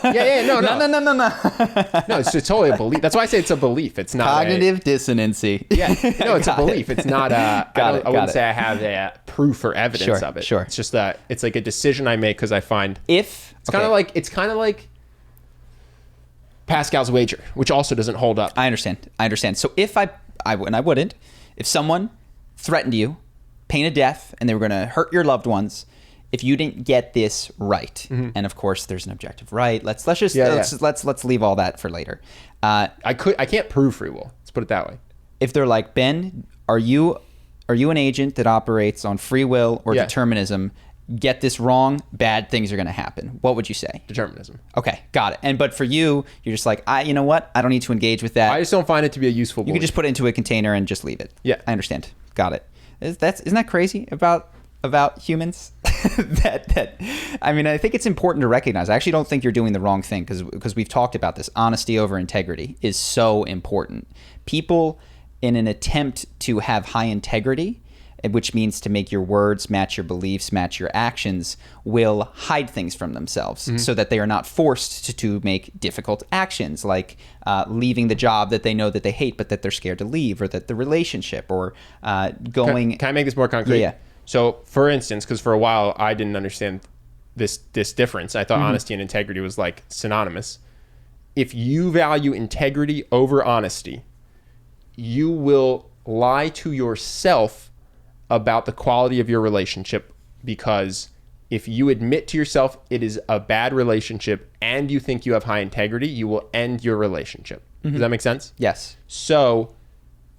it's totally a belief. That's why I say it's a belief. It's not cognitive dissonancy. Yeah. No, it's a belief. It's not I wouldn't say I have a proof or evidence of it. Sure. It's just that it's like a decision I make because I find it's kind of like Pascal's wager, which also doesn't hold up. I understand. So if I wouldn't, if someone threatened you, pain of death, and they were going to hurt your loved ones, if you didn't get this right, and of course there's an objective right. Let's leave all that for later. I can't prove free will. Let's put it that way. If they're like, Ben, are you an agent that operates on free will or determinism? Get this wrong, bad things are going to happen. What would you say? Determinism. Okay, got it. But for you, you're just like, you know what? I don't need to engage with that. I just don't find it to be a useful belief. You can just put it into a container and just leave it. Yeah. I understand. Got it. Isn't that crazy about about humans. I mean, I think it's important to recognize. I actually don't think you're doing the wrong thing because we've talked about this. Honesty over integrity is so important. People, in an attempt to have high integrity, which means to make your words match your beliefs, match your actions, will hide things from themselves so that they are not forced to make difficult actions like leaving the job that they know that they hate but that they're scared to leave, or that the relationship, or going... Can I make this more concrete? Yeah. So, for instance, because for a while I didn't understand this difference. I thought honesty and integrity was like synonymous. If you value integrity over honesty, you will lie to yourself about the quality of your relationship, because if you admit to yourself it is a bad relationship and you think you have high integrity, you will end your relationship. Does that make sense? Yes. So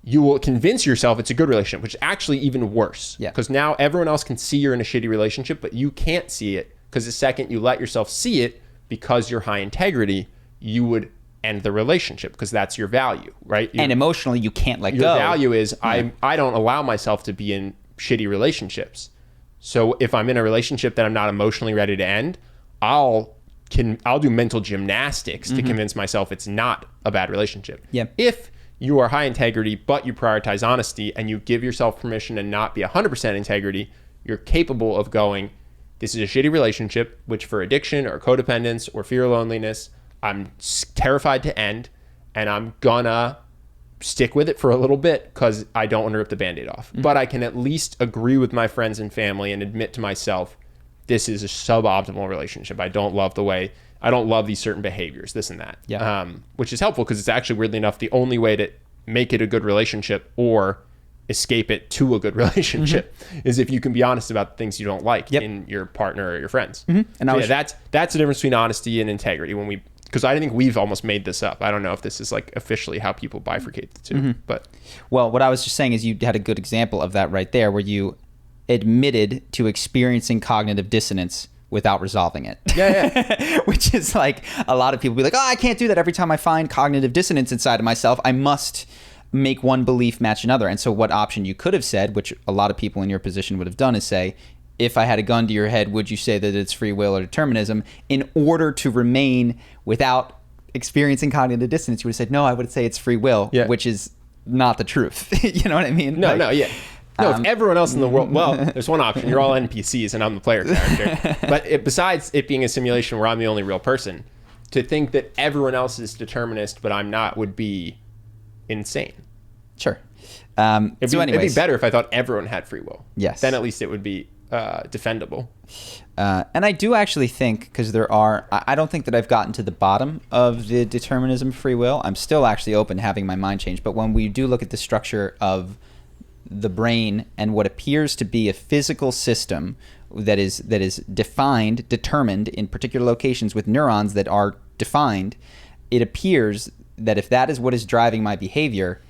you will convince yourself it's a good relationship, which is actually even worse. Yeah. Because now everyone else can see you're in a shitty relationship, but you can't see it, because the second you let yourself see it, because you're high integrity, you would end the relationship, because that's your value, right? And emotionally, you can't let go. Your value is I don't allow myself to be in shitty relationships. So if I'm in a relationship that I'm not emotionally ready to end, I'll do mental gymnastics to convince myself it's not a bad relationship. Yeah. If you are high integrity, but you prioritize honesty and you give yourself permission to not be 100% integrity, you're capable of going, this is a shitty relationship, which for addiction or codependence or fear of loneliness, I'm terrified to end, and I'm gonna stick with it for a little bit because I don't want to rip the Band-Aid off. But I can at least agree with my friends and family and admit to myself, this is a suboptimal relationship. I don't love these certain behaviors, this and that. Yeah. Which is helpful, because it's actually, weirdly enough, the only way to make it a good relationship or escape it to a good relationship is if you can be honest about the things you don't like in your partner or your friends. And that's the difference between honesty and integrity. Because I think we've almost made this up. I don't know if this is like officially how people bifurcate the two. But well, what I was just saying is you had a good example of that right there, where you admitted to experiencing cognitive dissonance without resolving it. Yeah. Which is like, a lot of people be like, oh, I can't do that. Every time I find cognitive dissonance inside of myself, I must make one belief match another. And so what option you could have said, which a lot of people in your position would have done, is say, if I had a gun to your head, would you say that it's free will or determinism? In order to remain without experiencing cognitive dissonance, you would have said, no, I would say it's free will, which is not the truth. You know what I mean? No, if everyone else in the world, well, there's one option. You're all NPCs and I'm the player character. But besides it being a simulation where I'm the only real person, to think that everyone else is determinist but I'm not would be insane. Sure. It'd be better if I thought everyone had free will. Yes. Then at least it would be defendable. And I do actually think, because I don't think that I've gotten to the bottom of the determinism free will. I'm still actually open to having my mind changed. But when we do look at the structure of the brain and what appears to be a physical system that is determined in particular locations with neurons that are defined, it appears that if that is what is driving my behavior,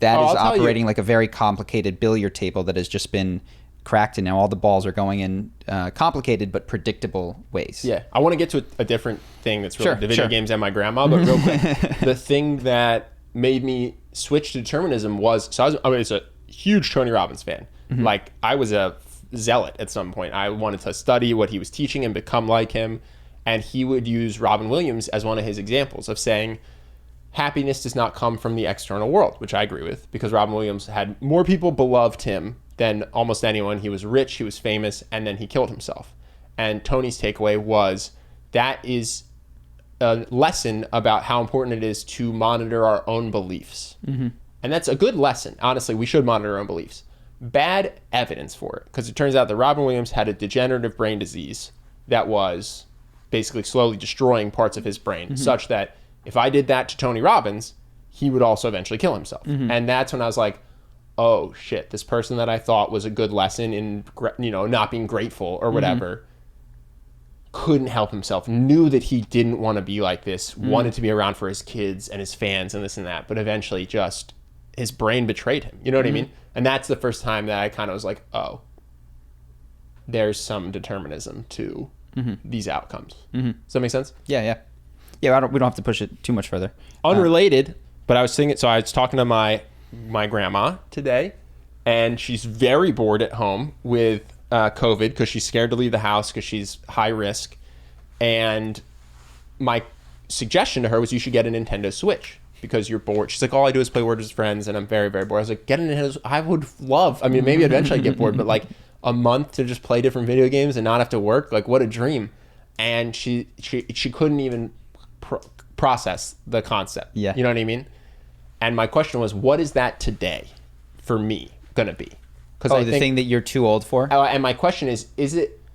that is operating like a very complicated billiard table that has just been cracked, and now all the balls are going in complicated but predictable ways. Yeah, I want to get to a different thing that's related to video games and my grandma, but real quick, the thing that made me switch to determinism was, I was a huge Tony Robbins fan. Like, I was a zealot at some point. I wanted to study what he was teaching and become like him, and he would use Robin Williams as one of his examples of saying, happiness does not come from the external world, which I agree with, because Robin Williams had more people beloved him than almost anyone. He was rich, he was famous, and then he killed himself. And Tony's takeaway was, that is a lesson about how important it is to monitor our own beliefs. And that's a good lesson. Honestly, we should monitor our own beliefs. Bad evidence for it, because it turns out that Robin Williams had a degenerative brain disease that was basically slowly destroying parts of his brain, such that if I did that to Tony Robbins, he would also eventually kill himself. And that's when I was like, oh shit, this person that I thought was a good lesson in, not being grateful or whatever, couldn't help himself, knew that he didn't want to be like this, wanted to be around for his kids and his fans and this and that, but eventually just his brain betrayed him. You know what I mean? And that's the first time that I kind of was like, oh, there's some determinism to these outcomes. Does that make sense? Yeah. We don't have to push it too much further. Unrelated, but I was thinking, so I was talking to my grandma today, and she's very bored at home with COVID because she's scared to leave the house because she's high risk. And my suggestion to her was you should get a Nintendo Switch because you're bored. She's like, all I do is play Words with Friends and I'm very, very bored. I was like, get a Nintendo Switch. I would love, I mean, maybe eventually I'd get bored, but like a month to just play different video games and not have to work, like what a dream. And she couldn't even process the concept. Yeah. You know what I mean? And my question was, what is that today for me going to be? Because the thing that you're too old for? And my question is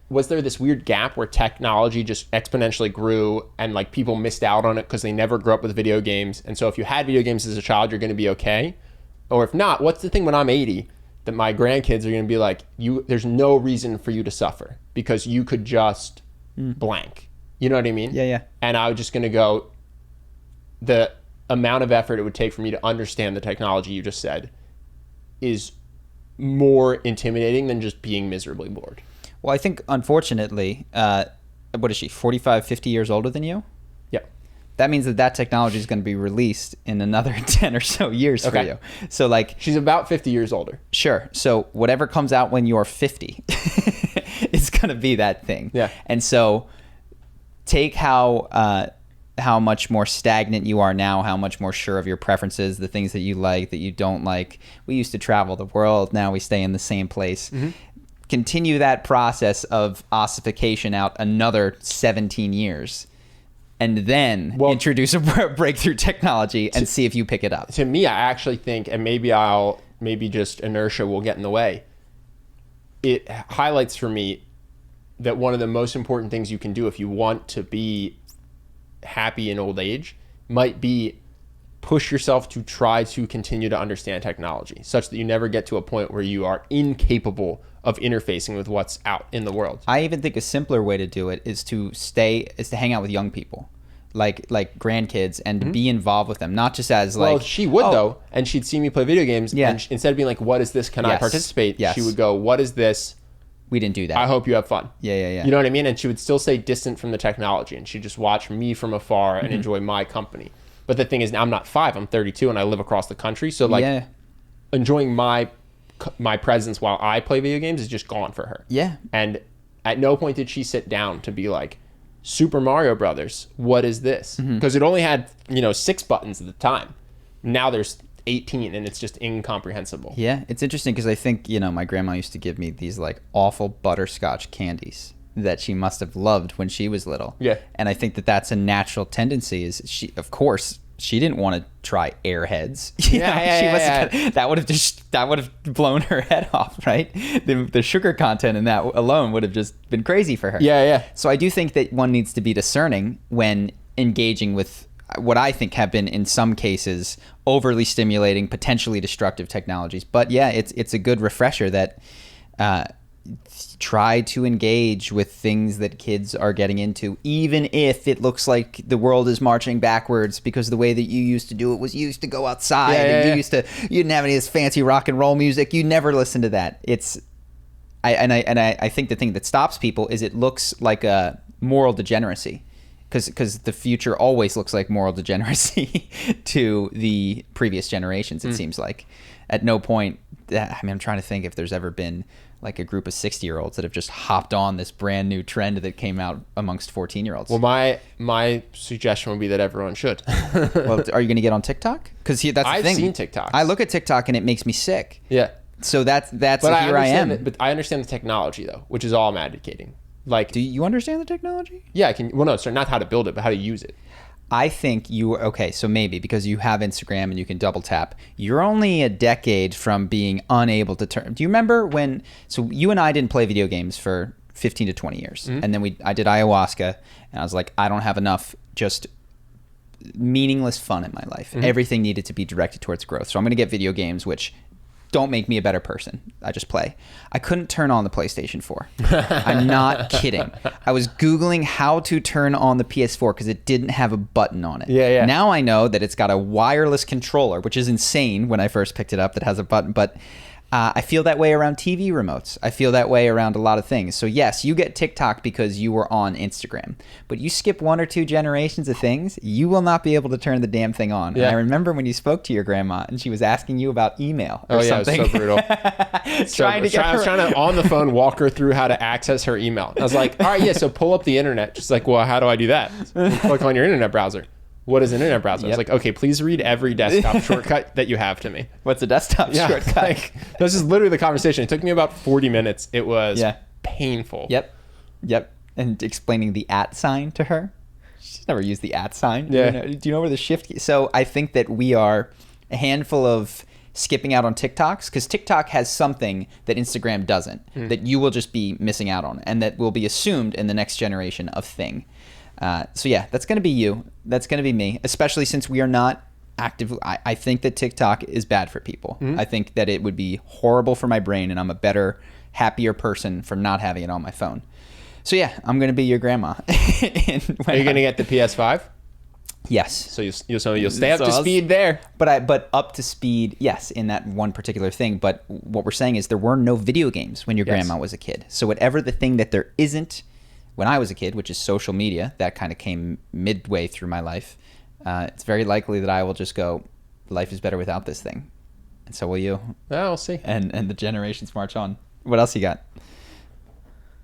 was there this weird gap where technology just exponentially grew and like people missed out on it because they never grew up with video games? And so if you had video games as a child, you're going to be okay? Or if not, what's the thing when I'm 80 that my grandkids are going to be like, there's no reason for you to suffer because you could just blank. You know what I mean? Yeah. And I was just going to go, the amount of effort it would take for me to understand the technology you just said is more intimidating than just being miserably bored. Well, I think, unfortunately, what is she, 45, 50 years older than you? Yeah. That means that technology is going to be released in another 10 or so years for you. So, like... She's about 50 years older. Sure. So, whatever comes out when you're 50 is going to be that thing. Yeah. And so, take how much more stagnant you are now, how much more sure of your preferences, the things that you like, that you don't like. We used to travel the world. Now we stay in the same place. Mm-hmm. Continue that process of ossification out another 17 years and then introduce a breakthrough technology and see if you pick it up. To me, I actually think, and maybe just inertia will get in the way, it highlights for me that one of the most important things you can do if you want to be happy in old age might be push yourself to try to continue to understand technology such that you never get to a point where you are incapable of interfacing with what's out in the world. I even think a simpler way to do it is to hang out with young people, like grandkids, and to be involved with them, not just as like... Well, she would though, and she'd see me play video games, and instead of being like, what is this? Can I participate? She would go, what is this? We didn't do that. I hope you have fun. Yeah. You know what I mean? And she would still stay distant from the technology, and she'd just watch me from afar and enjoy my company. But the thing is, now I'm not 5, I'm 32, and I live across the country. So like enjoying my presence while I play video games is just gone for her. Yeah. And at no point did she sit down to be like, Super Mario Brothers, what is this? Because it only had, 6 buttons at the time. Now there's 18 and it's just incomprehensible. Yeah, it's interesting because I think, my grandma used to give me these like awful butterscotch candies that she must have loved when she was little. Yeah. And I think that that's a natural tendency is she didn't want to try Airheads. That would have blown her head off, right? The sugar content in that alone would have just been crazy for her. Yeah. So I do think that one needs to be discerning when engaging with what I think have been, in some cases, overly stimulating, potentially destructive technologies. But yeah, it's a good refresher that try to engage with things that kids are getting into, even if it looks like the world is marching backwards, because the way that you used to do it was you used to go outside and you didn't have any of this fancy rock and roll music. You never listened to that. I think the thing that stops people is it looks like a moral degeneracy. Because the future always looks like moral degeneracy to the previous generations, it seems like. At no point, I'm trying to think if there's ever been like a group of 60-year-olds that have just hopped on this brand new trend that came out amongst 14-year-olds. Well, my suggestion would be that everyone should. Well, are you going to get on TikTok? Because that's the thing. I've seen TikToks. I look at TikTok and it makes me sick. Yeah. So that's here I am. But I understand the technology, though, which is all I'm advocating. Like, do you understand the technology? Yeah, I can. Well, no, sorry, not how to build it, but how to use it. I think so maybe because you have Instagram and you can double tap, you're only a decade from being unable to turn. Do you remember so you and I didn't play video games for 15 to 20 years. And then I did ayahuasca and I was like, I don't have enough just meaningless fun in my life. Everything needed to be directed towards growth. So I'm going to get video games, which don't make me a better person. I just play. I couldn't turn on the PlayStation 4. I'm not kidding. I was Googling how to turn on the PS4 because it didn't have a button on it. Yeah. Now I know that it's got a wireless controller, which is insane when I first picked it up, that has a button. But I feel that way around TV remotes. I feel that way around a lot of things. So yes, you get TikTok because you were on Instagram, but you skip 1 or 2 generations of things, you will not be able to turn the damn thing on. Yeah. And I remember when you spoke to your grandma and she was asking you about email or something. It was so brutal. I was trying to on the phone walk her through how to access her email. I was like, all right, yeah, so pull up the internet. She's like, well, how do I do that? Click on your internet browser. What is an internet browser? I was like, okay, please read every desktop shortcut that you have to me. What's a desktop shortcut? Like, this is literally the conversation. It took me about 40 minutes. It was painful. Yep. And explaining the @ sign to her. She's never used the @ sign. Yeah. Do you know where the shift key? So I think that we are a handful of skipping out on TikToks because TikTok has something that Instagram doesn't, that you will just be missing out on and that will be assumed in the next generation of thing. So yeah, that's going to be you. That's going to be me, especially since we are not active. I think that TikTok is bad for people. I think that it would be horrible for my brain and I'm a better, happier person for not having it on my phone. So yeah, I'm going to be your grandma. Are you going to get the PS5? Yes. So you'll stay up to speed there. But up to speed, yes, in that one particular thing. But what we're saying is there were no video games when your grandma was a kid. So whatever the thing that there isn't when I was a kid, which is social media, that kind of came midway through my life, it's very likely that I will just go, life is better without this thing. And so will you. Well, we'll see. And the generations march on. What else you got?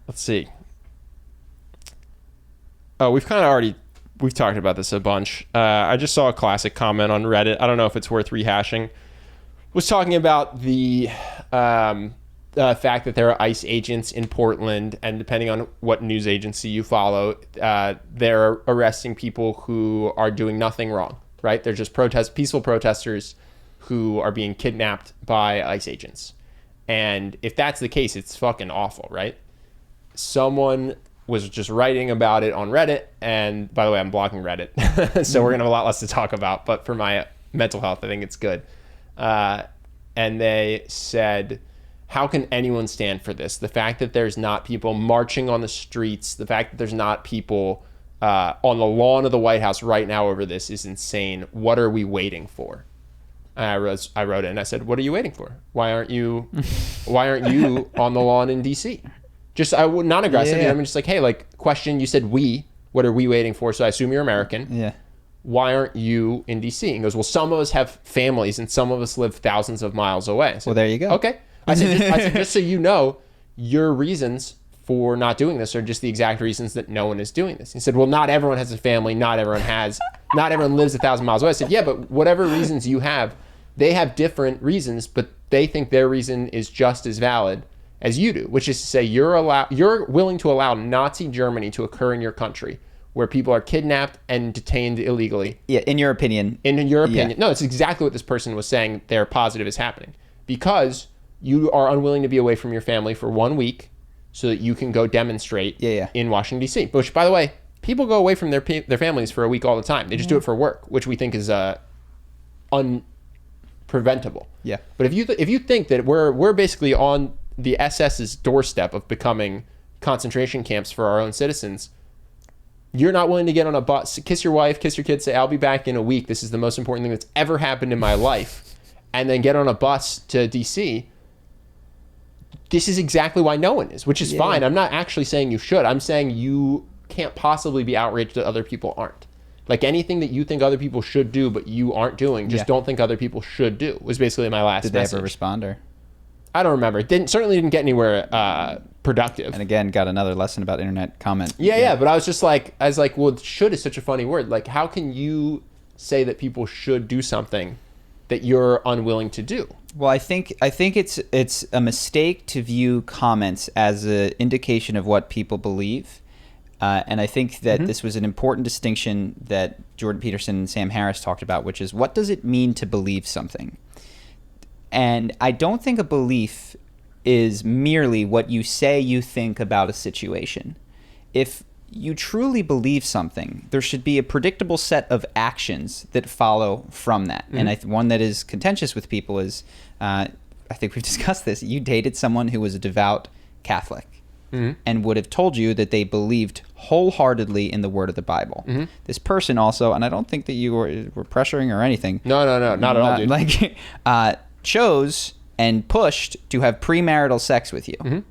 Let's see. Oh, we've talked about this a bunch. I just saw a classic comment on Reddit. I don't know if it's worth rehashing. Was talking about the fact that there are ICE agents in Portland, and depending on what news agency you follow, they're arresting people who are doing nothing wrong, right? They're just peaceful protesters who are being kidnapped by ICE agents. And if that's the case, it's fucking awful, right? Someone was just writing about it on Reddit, and by the way, I'm blocking Reddit, so we're gonna have a lot less to talk about, but for my mental health, I think it's good. And they said, how can anyone stand for this? The fact that there's not people marching on the streets, the fact that there's not people on the lawn of the White House right now over this is insane. What are we waiting for? And I wrote it and I said, what are you waiting for? Why aren't you on the lawn in DC? Just not aggressive. Yeah. I'm just like, hey, like, question. You said we. What are we waiting for? So I assume you're American. Yeah. Why aren't you in DC? And he goes, well, some of us have families and some of us live thousands of miles away. Well, there you go. Okay. I said, just so you know, your reasons for not doing this are just the exact reasons that no one is doing this. He said, well, not everyone has a family. Not everyone lives 1,000 miles away. I said, yeah, but whatever reasons you have, they have different reasons, but they think their reason is just as valid as you do, which is to say you're willing to allow Nazi Germany to occur in your country where people are kidnapped and detained illegally. Yeah, in your opinion. In your opinion. Yeah. No, it's exactly what this person was saying they're positive is happening. Because you are unwilling to be away from your family for 1 week so that you can go demonstrate in Washington, D.C. Which, by the way, people go away from their families for a week all the time. They just do it for work, which we think is unpreventable. Yeah. But if you think that we're basically on the SS's doorstep of becoming concentration camps for our own citizens, you're not willing to get on a bus, kiss your wife, kiss your kids, say, I'll be back in a week. This is the most important thing that's ever happened in my life. And then get on a bus to DC. This is exactly why no one is, which is fine. I'm not actually saying you should. I'm saying you can't possibly be outraged that other people aren't. Like anything that you think other people should do, but you aren't doing, just don't think other people should do, was basically my last message. Did they ever respond or? I don't remember. Certainly didn't get anywhere productive. And again, got another lesson about internet comment. Yeah. But I was like, well, should is such a funny word. Like, how can you say that people should do something that you're unwilling to do? Well, I think it's a mistake to view comments as an indication of what people believe. And I think that this was an important distinction that Jordan Peterson and Sam Harris talked about, which is what does it mean to believe something? And I don't think a belief is merely what you say you think about a situation. If you truly believe something, there should be a predictable set of actions that follow from that. And one that is contentious with people is, I think we've discussed this, you dated someone who was a devout Catholic and would have told you that they believed wholeheartedly in the word of the Bible. This person also, and I don't think that you were pressuring or anything. No, not at all, dude. Chose and pushed to have premarital sex with you,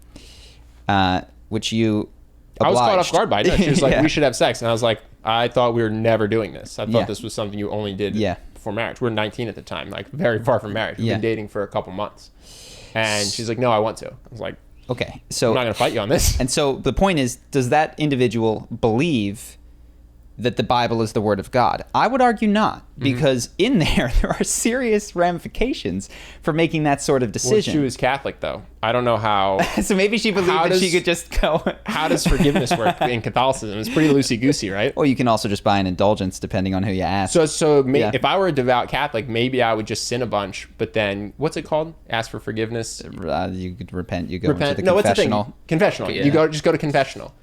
which you obliged. I was caught off guard by it. She was like, Yeah. we should have sex. And I was like, I thought we were never doing this. I thought Yeah. this was something you only did Yeah. before marriage. We're 19 at the time, like very far from marriage. We've Yeah. been dating for a couple months. And she's like, no, I want to. I was like, Okay, so I'm not going to fight you on this. And so the point is, does that individual believe that the Bible is the Word of God? I would argue not, because in there are serious ramifications for making that sort of Well, decision. she was Catholic, though. I don't know how. So maybe she believed How that she does- could just go. How does forgiveness work in Catholicism? It's pretty loosey-goosey, right? Or you can also just buy an indulgence depending on who you ask. So Yeah. if I were a devout Catholic, maybe I would just sin a bunch, but then what's it called? Ask for forgiveness. You could repent. You go into the No, what's the confessional. thing? Confessional. Yeah. You just go to confessional.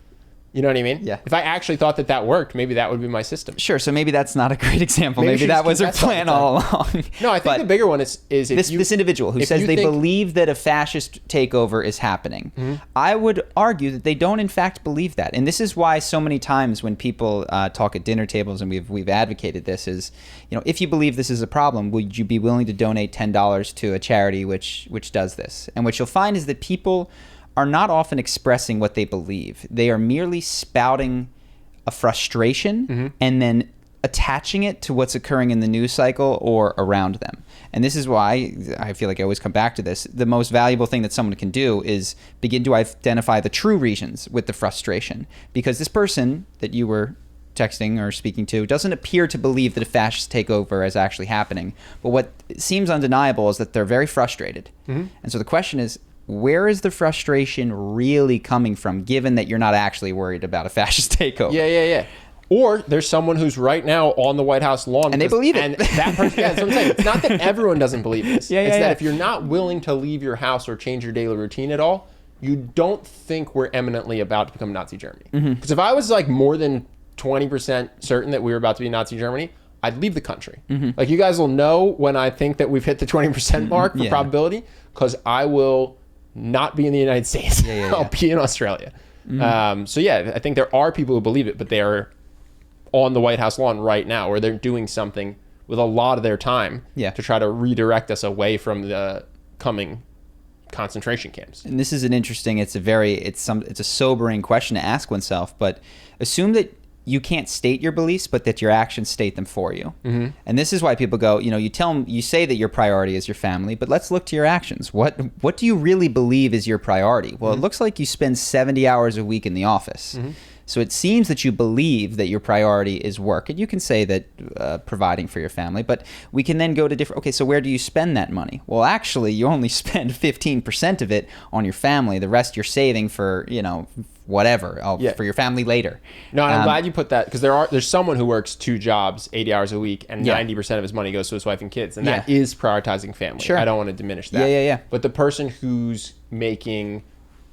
You know what I mean? Yeah. If I actually thought that worked, maybe that would be my system. Sure, so maybe that's not a great example. Maybe Maybe she that was just her confessed all the plan all along. No, I think But the bigger one is if this individual who if says you they think- believe that a fascist takeover is happening. I would argue that they don't in fact believe that. And this is why so many times when people talk at dinner tables, and we've advocated this, is, if you believe this is a problem, would you be willing to donate $10 to a charity which does this? And what you'll find is that people are not often expressing what they believe. They are merely spouting a frustration and then attaching it to what's occurring in the news cycle or around them. And this is why I feel like I always come back to this. The most valuable thing that someone can do is begin to identify the true reasons with the frustration. Because this person that you were texting or speaking to doesn't appear to believe that a fascist takeover is actually happening. But what seems undeniable is that they're very frustrated. And so the question is, where is the frustration really coming from, given that you're not actually worried about a fascist takeover? Yeah. Or there's someone who's right now on the White House lawn. And they believe it. And that person, that's what I'm saying. It's not that everyone doesn't believe this. Yeah, it's yeah. that if you're not willing to leave your house or change your daily routine at all, you don't think we're eminently about to become Nazi Germany. Because if I was like more than 20% certain that we were about to be Nazi Germany, I'd leave the country. Like, you guys will know when I think that we've hit the 20% mark for Yeah. probability, because I will not be in the United States. I'll be in Australia. So yeah, I think there are people who believe it, but they are on the White House lawn right now, where they're doing something with a lot of their time to try to redirect us away from the coming concentration camps. And this is an interesting, it's a sobering question to ask oneself, but assume that you can't state your beliefs, but that your actions state them for you. And this is why people go, you say that your priority is your family, but let's look to your actions. What do you really believe is your priority? Well, it looks like you spend 70 hours a week in the office. So it seems that you believe that your priority is work. And you can say that providing for your family, but we can then go to different, okay, so where do you spend that money? Well, actually, you only spend 15% of it on your family. The rest you're saving for, whatever, for your family later. No, and I'm glad you put that, because there's someone who works 2 jobs, 80 hours a week, and 90% of his money goes to his wife and kids, and that is prioritizing family. Sure. I don't want to diminish that. Yeah. But the person who's making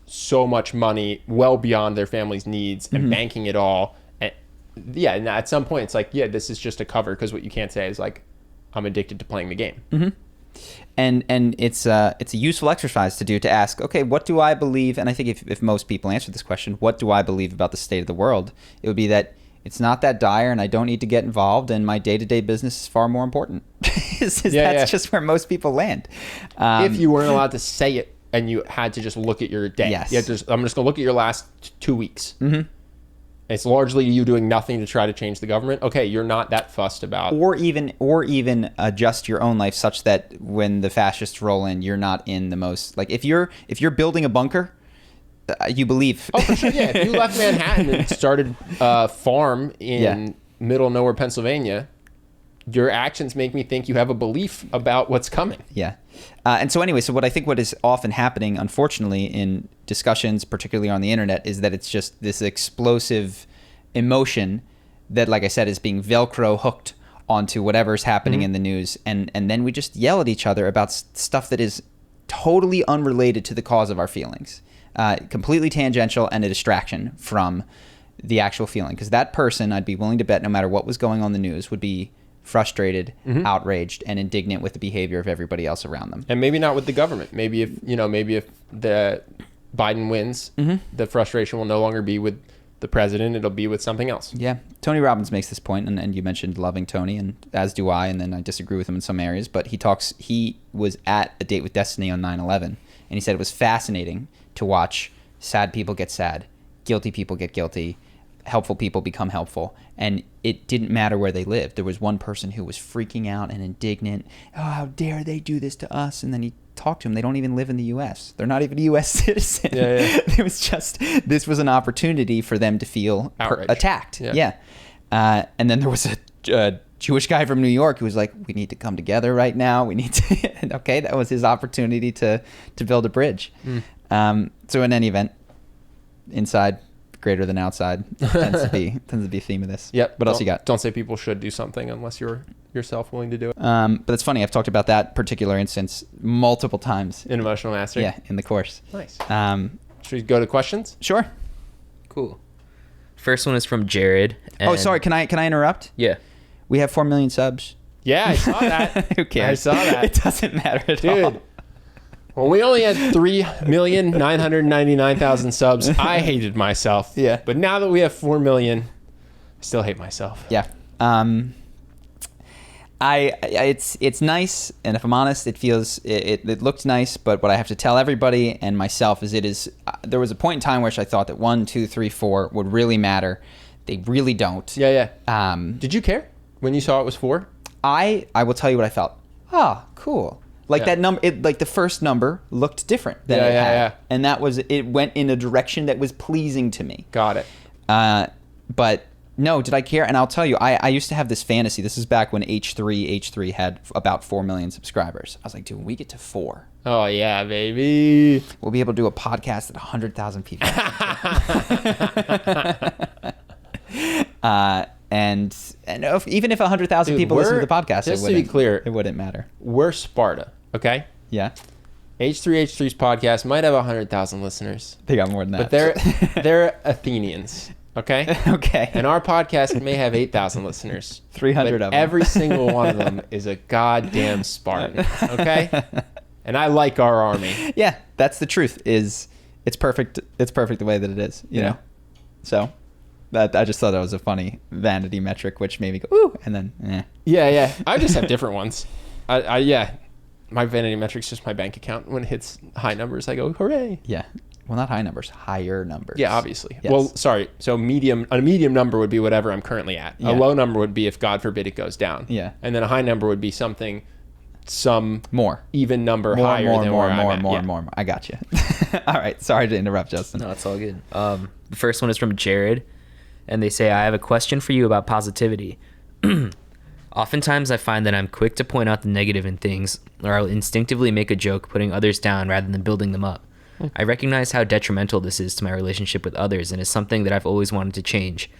so much money well beyond their family's needs and banking it all, and at some point it's like, this is just a cover, because what you can't say is like, I'm addicted to playing the game. And it's a useful exercise to do, to ask, okay, what do I believe? And I think if most people answer this question, what do I believe about the state of the world? It would be that it's not that dire, and I don't need to get involved, and my day-to-day business is far more important. That's just where most people land. If you weren't allowed to say it, and you had to just look at your day. Yes. I'm just going to look at your last 2 weeks. It's largely you doing nothing to try to change the government. Okay, you're not that fussed about. Or even adjust your own life such that when the fascists roll in, you're not in the most, like, if you're building a bunker, you believe. Oh, for sure, yeah. If you left Manhattan and started a farm in middle nowhere, Pennsylvania, your actions make me think you have a belief about what's coming. Yeah. And so anyway, what is often happening, unfortunately, in discussions, particularly on the internet, is that it's just this explosive emotion that, like I said, is being Velcro hooked onto whatever's happening in the news. And then we just yell at each other about stuff that is totally unrelated to the cause of our feelings, completely tangential and a distraction from the actual feeling. Because that person, I'd be willing to bet, no matter what was going on in the news, would be frustrated, outraged, and indignant with the behavior of everybody else around them. And maybe not with the government. Maybe if the Biden wins, the frustration will no longer be with the president, it'll be with something else. Yeah. Tony Robbins makes this point, and you mentioned loving Tony, and as do I, and then I disagree with him in some areas, but he was at a date with Destiny on 9/11, and he said it was fascinating to watch sad people get sad, guilty people get guilty, helpful people become helpful, and it didn't matter where they lived. There was one person who was freaking out and indignant. Oh, how dare they do this to us? And then he talked to them. They don't even live in the U.S. They're not even a U.S. citizen. Yeah. It was just, this was an opportunity for them to feel attacked. Yeah. And then there was a Jewish guy from New York who was like, we need to come together right now. We need to, and okay, that was his opportunity to build a bridge. So in any event, inside greater than outside tends to be a theme of this. Yep. What else you got? Don't say people should do something unless you're yourself willing to do it. But it's funny. I've talked about that particular instance multiple times. In Emotional Mastery? Yeah, in the course. Nice. Should we go to questions? Sure. Cool. First one is from Jared. Oh, sorry. Can I interrupt? Yeah. We have 4 million subs. Yeah, I saw that. Who cares? I saw that. It doesn't matter at all. Dude. When we only had 3,999,000 subs, I hated myself. Yeah. But now that we have 4 million, I still hate myself. Yeah. It's nice, and if I'm honest, it looked nice. But what I have to tell everybody and myself is there was a point in time where I thought that 1, 2, 3, 4 would really matter. They really don't. Yeah. Did you care when you saw it was 4? I will tell you what I felt. Oh, cool. Like that number, like the first number looked different than it had. Yeah. And it went in a direction that was pleasing to me. Got it. But no, did I care? And I'll tell you, I used to have this fantasy. This is back when H3 had about 4 million subscribers. I was like, dude, when we get to 4. Oh, yeah, baby. We'll be able to do a podcast that 100,000 people. And even if 100,000 people listen to the podcast, just to be clear, it wouldn't matter. We're Sparta, okay? Yeah. H3H3's podcast might have 100,000 listeners. They got more than that. But they're Athenians, okay? Okay. And our podcast may have 8,000 listeners. 300 of them. Every single one of them is a goddamn Spartan, okay? And I like our army. Yeah, that's the truth. It's perfect. It's perfect the way that it is, you know? So... I just thought that was a funny vanity metric, which made me go, ooh, and then, eh. Yeah. I just have different ones. My vanity metric's just my bank account. When it hits high numbers, I go, hooray. Yeah. Well, not high numbers, higher numbers. Yeah, obviously. Yes. Well, sorry. So a medium number would be whatever I'm currently at. Yeah. A low number would be if, God forbid, it goes down. Yeah. And then a high number would be some more even number higher than where I'm at. More. I got you. All right. Sorry to interrupt, Justin. No, it's all good. The first one is from Jared. And they say, I have a question for you about positivity. Oftentimes I find that I'm quick to point out the negative in things, or I'll instinctively make a joke putting others down rather than building them up. I recognize how detrimental this is to my relationship with others, and is something that I've always wanted to change.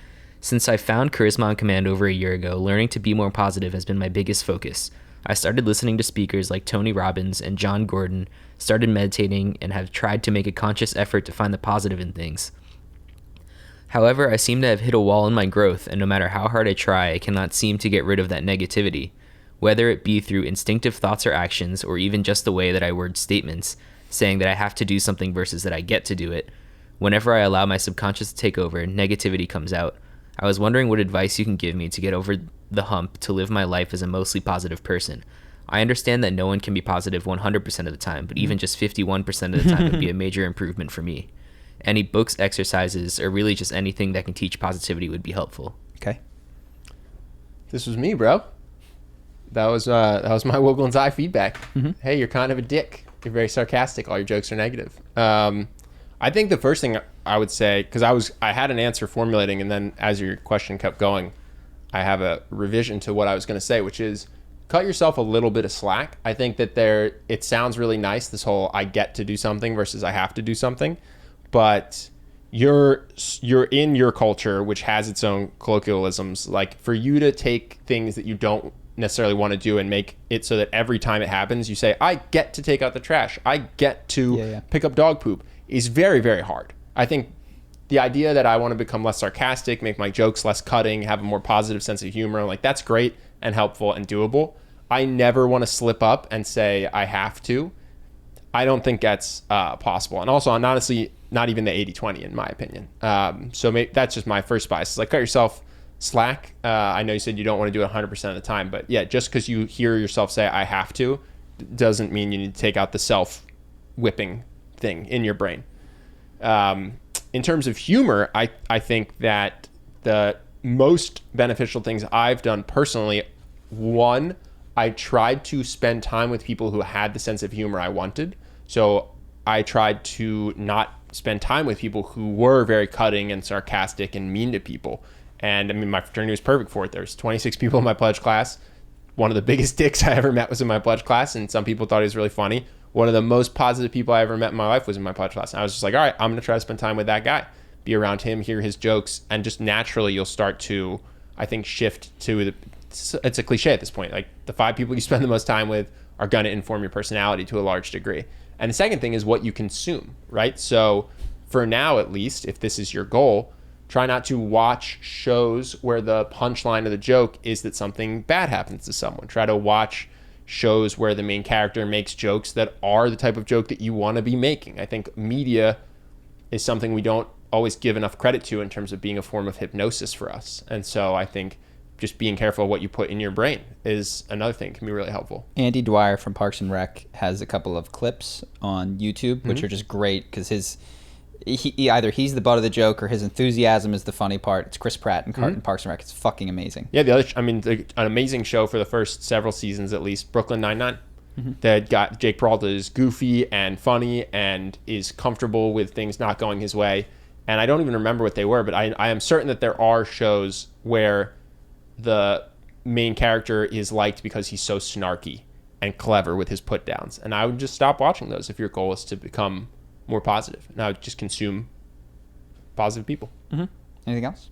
Since I found Charisma on Command over a year ago, learning to be more positive has been my biggest focus. I started listening to speakers like Tony Robbins and John Gordon, started meditating, and have tried to make a conscious effort to find the positive in things. However, I seem to have hit a wall in my growth, and no matter how hard I try, I cannot seem to get rid of that negativity. Whether it be through instinctive thoughts or actions, or even just the way that I word statements, saying that I have to do something versus that I get to do it, whenever I allow my subconscious to take over, negativity comes out. I was wondering what advice you can give me to get over the hump to live my life as a mostly positive person. I understand that no one can be positive 100% of the time, but even just 51% of the time would be a major improvement for me. Any books, exercises, or really just anything that can teach positivity would be helpful. Okay. This was me, bro. That was my Wiggle and Eye feedback. Mm-hmm. Hey, you're kind of a dick. You're very sarcastic. All your jokes are negative. I think the first thing I would say, because I had an answer formulating, and then as your question kept going, I have a revision to what I was going to say, which is cut yourself a little bit of slack. I think that it sounds really nice, this whole I get to do something versus I have to do something. But you're in your culture, which has its own colloquialisms. Like, for you to take things that you don't necessarily want to do and make it so that every time it happens, you say, I get to take out the trash, I get to pick up dog poop, is very, very hard. I think the idea that I want to become less sarcastic, make my jokes less cutting, have a more positive sense of humor, like, that's great and helpful and doable. I never want to slip up and say I have to. I don't think that's possible. And also, and honestly, not even the 80-20 in my opinion. So that's just my first bias. It's like, cut yourself slack. I know you said you don't want to do it 100% of the time, but yeah, just because you hear yourself say I have to doesn't mean you need to take out the self-whipping thing in your brain. In terms of humor, I think that the most beneficial things I've done personally, one, I tried to spend time with people who had the sense of humor I wanted. So I tried to not spend time with people who were very cutting and sarcastic and mean to people. And I mean, my fraternity was perfect for it. There's 26 people in my pledge class. One of the biggest dicks I ever met was in my pledge class, and some people thought he was really funny. One of the most positive people I ever met in my life was in my pledge class. And I was just like, all right, I'm going to try to spend time with that guy, be around him, hear his jokes, and just naturally you'll start to, I think, shift to it's a cliche at this point. Like the 5 people you spend the most time with are going to inform your personality to a large degree. And the second thing is what you consume, right? So for now, at least, if this is your goal, try not to watch shows where the punchline of the joke is that something bad happens to someone. Try to watch shows where the main character makes jokes that are the type of joke that you want to be making. I think media is something we don't always give enough credit to in terms of being a form of hypnosis for us. And so I think just being careful of what you put in your brain is another thing that can be really helpful. Andy Dwyer from Parks and Rec has a couple of clips on YouTube, which are just great because either he's the butt of the joke or his enthusiasm is the funny part. It's Chris Pratt in Parks and Rec. It's fucking amazing. Yeah, an amazing show for the first several seasons at least, Brooklyn Nine-Nine. That got Jake Peralta is goofy and funny and is comfortable with things not going his way. And I don't even remember what they were, but I am certain that there are shows where the main character is liked because he's so snarky and clever with his put downs. And I would just stop watching those if your goal is to become more positive. And I would just consume positive people. Anything else?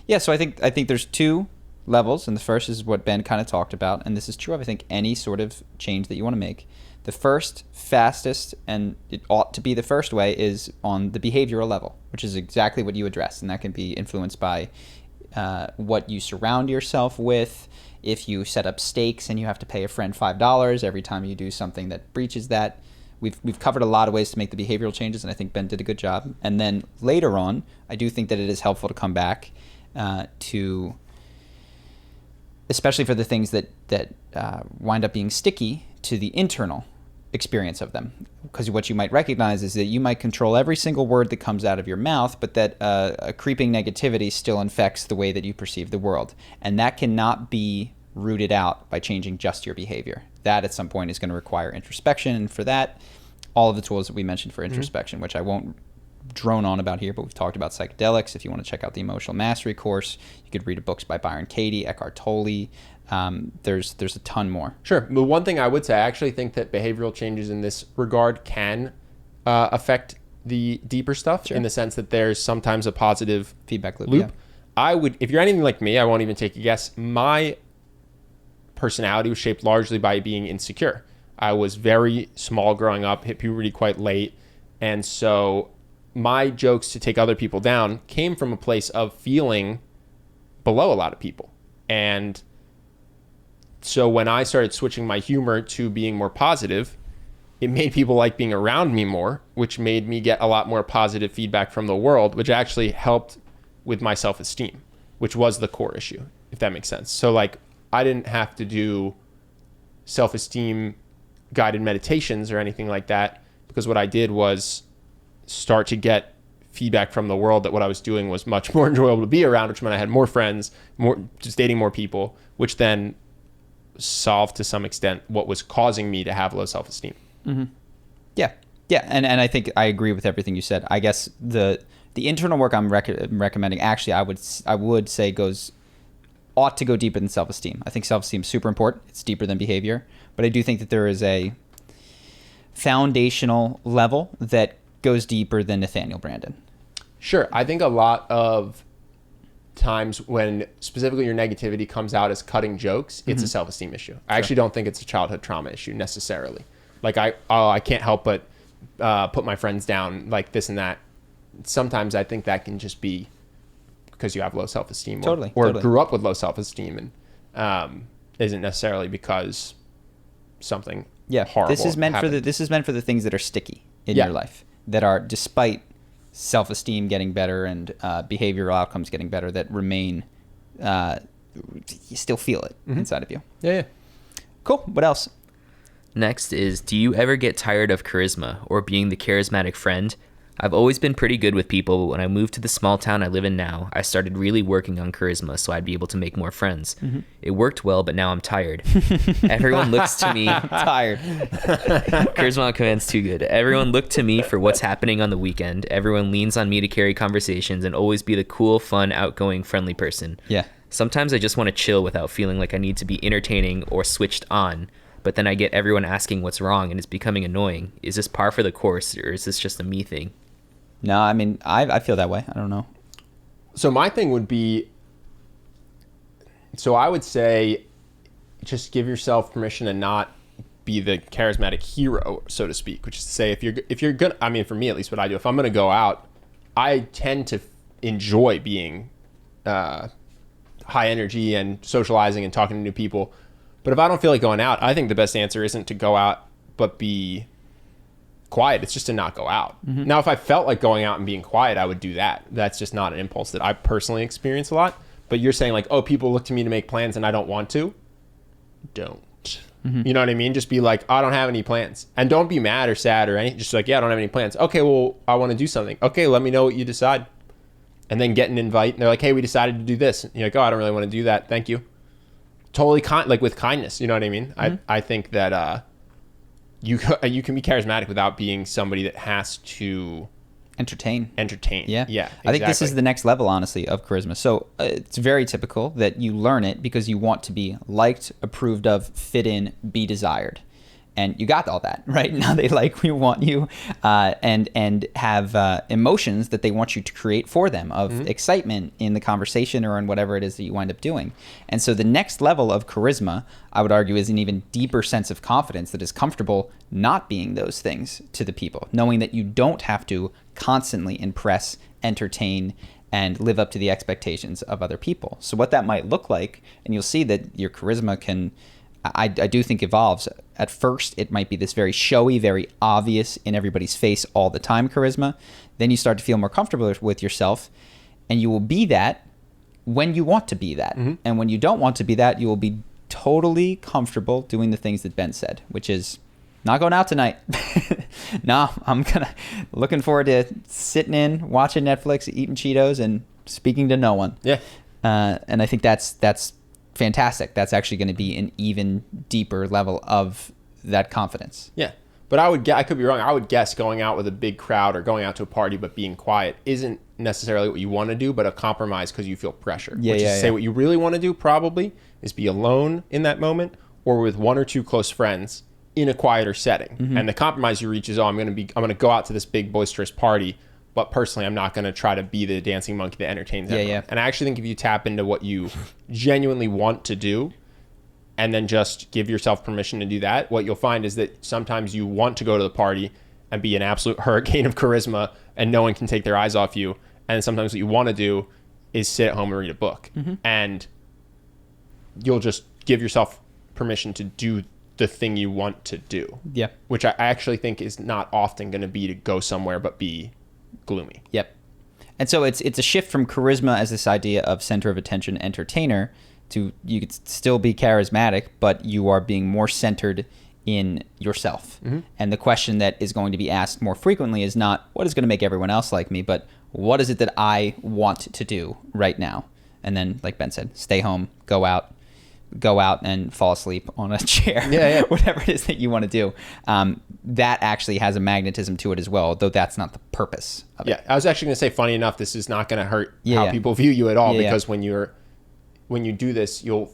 Yeah, so I think there's 2 levels, and the first is what Ben kind of talked about, and this is true of I think any sort of change that you want to make. The first, fastest, and it ought to be the first way is on the behavioral level, which is exactly what you addressed, and that can be influenced by what you surround yourself with. If you set up stakes and you have to pay a friend $5 every time you do something that breaches that. We've covered a lot of ways to make the behavioral changes, and I think Ben did a good job. And then later on, I do think that it is helpful to come back to, especially for the things that wind up being sticky, to the internal experience of them. Because what you might recognize is that you might control every single word that comes out of your mouth, but that a creeping negativity still infects the way that you perceive the world. And that cannot be rooted out by changing just your behavior. That at some point is going to require introspection, and for that, all of the tools that we mentioned for introspection, which I won't drone on about here, but we've talked about psychedelics. If you want to check out the Emotional Mastery course, you could read books by Byron Katie, Eckhart Tolle. There's a ton more. Sure. But one thing I would say, I actually think that behavioral changes in this regard can affect the deeper stuff, in the sense that there's sometimes a positive feedback loop. Yeah. I would, if you're anything like me, I won't even take a guess. My personality was shaped largely by being insecure. I was very small growing up, hit puberty quite late. And so my jokes to take other people down came from a place of feeling below a lot of people. And so when I started switching my humor to being more positive, it made people like being around me more, which made me get a lot more positive feedback from the world, which actually helped with my self-esteem, which was the core issue, if that makes sense. So like, I didn't have to do self-esteem guided meditations or anything like that, because what I did was start to get feedback from the world that what I was doing was much more enjoyable to be around, which meant I had more friends, just dating more people, which then solved to some extent what was causing me to have low self-esteem. Yeah. And I think I agree with everything you said. I guess the internal work I'm recommending, actually, I would say ought to go deeper than self-esteem. I think self-esteem is super important. It's deeper than behavior. But I do think that there is a foundational level that goes deeper than Nathaniel Brandon. Sure. I think a lot of times when specifically your negativity comes out as cutting jokes, it's a self-esteem issue. I actually don't think it's a childhood trauma issue necessarily. Like I can't help but put my friends down, like this and that. Sometimes I think that can just be because you have low self-esteem or grew up with low self-esteem, and isn't necessarily because something Yeah, horrible. this is meant happened. for the things that are sticky in Yeah. your life, that are, despite self-esteem getting better and behavioral outcomes getting better, that remain. You still feel it inside of you. Yeah. Cool. What else? Next is, do you ever get tired of charisma or being the charismatic friend? I've always been pretty good with people, but when I moved to the small town I live in now, I started really working on charisma so I'd be able to make more friends. It worked well, but now I'm tired. Everyone looks to me... Tired. Charisma on Command's too good. Everyone look to me for what's happening on the weekend. Everyone leans on me to carry conversations and always be the cool, fun, outgoing, friendly person. Yeah. Sometimes I just want to chill without feeling like I need to be entertaining or switched on, but then I get everyone asking what's wrong and it's becoming annoying. Is this par for the course, or is this just a me thing? No, I mean, I feel that way. I don't know. So my thing would be, so I would say, just give yourself permission to not be the charismatic hero, so to speak. Which is to say, if you're gonna, I mean, for me at least, what I do, if I'm gonna go out, I tend to enjoy being high energy and socializing and talking to new people. But if I don't feel like going out, I think the best answer isn't to go out but be quiet. It's just to not go out. Now, if I felt like going out and being quiet, I would do that. That's just not an impulse that I personally experience a lot. But you're saying like, oh, people look to me to make plans and I don't want to. Don't. You know what I mean? Just be like, I don't have any plans. And don't be mad or sad or anything. Just like, yeah, I don't have any plans. Okay, well, I want to do something. Okay, let me know what you decide. And then get an invite. And they're like, hey, we decided to do this. And you're like, oh, I don't really want to do that. Thank you. Totally like with kindness. You know what I mean? I think that you can be charismatic without being somebody that has to Entertain. Yeah. Yeah. I think this is the next level, honestly, of charisma. So it's very typical that you learn it because you want to be liked, approved of, fit in, be desired. And you got all that, right? Now they like you, want you, and have emotions that they want you to create for them of excitement in the conversation or in whatever it is that you wind up doing. And so the next level of charisma, I would argue, is an even deeper sense of confidence that is comfortable not being those things to the people, knowing that you don't have to constantly impress, entertain, and live up to the expectations of other people. So what that might look like, and you'll see that your charisma can... I do think evolves. At first, it might be this very showy, very obvious, in everybody's face all the time charisma. Then you start to feel more comfortable with yourself, and you will be that when you want to be that. And when you don't want to be that, you will be totally comfortable doing the things that Ben said, which is not going out tonight. No, I'm looking forward to sitting in, watching Netflix, eating Cheetos, and speaking to no one. Yeah. And I think that's fantastic. That's actually going to be an even deeper level of that confidence. Yeah. But I could be wrong. I would guess going out with a big crowd or going out to a party but being quiet isn't necessarily what you want to do, but a compromise because you feel pressure. Which is to say what you really want to do probably is be alone in that moment or with one or two close friends in a quieter setting. And the compromise you reach is, I'm going to go out to this big boisterous party, but personally, I'm not going to try to be the dancing monkey that entertains everyone. Yeah. And I actually think if you tap into what you genuinely want to do and then just give yourself permission to do that, what you'll find is that sometimes you want to go to the party and be an absolute hurricane of charisma and no one can take their eyes off you. And sometimes what you want to do is sit at home and read a book. And you'll just give yourself permission to do the thing you want to do. Yeah. Which I actually think is not often going to be to go somewhere but be gloomy. Yep. And so it's a shift from charisma as this idea of center of attention entertainer to you could still be charismatic, but you are being more centered in yourself. And the question that is going to be asked more frequently is not what is going to make everyone else like me, but what is it that I want to do right now? And then, like Ben said, stay home, go out and fall asleep on a chair, whatever it is that you want to do. That actually has a magnetism to it as well, though that's not the purpose of it. I was actually going to say, funny enough, this is not going to hurt how people view you at all, because when you do this, you'll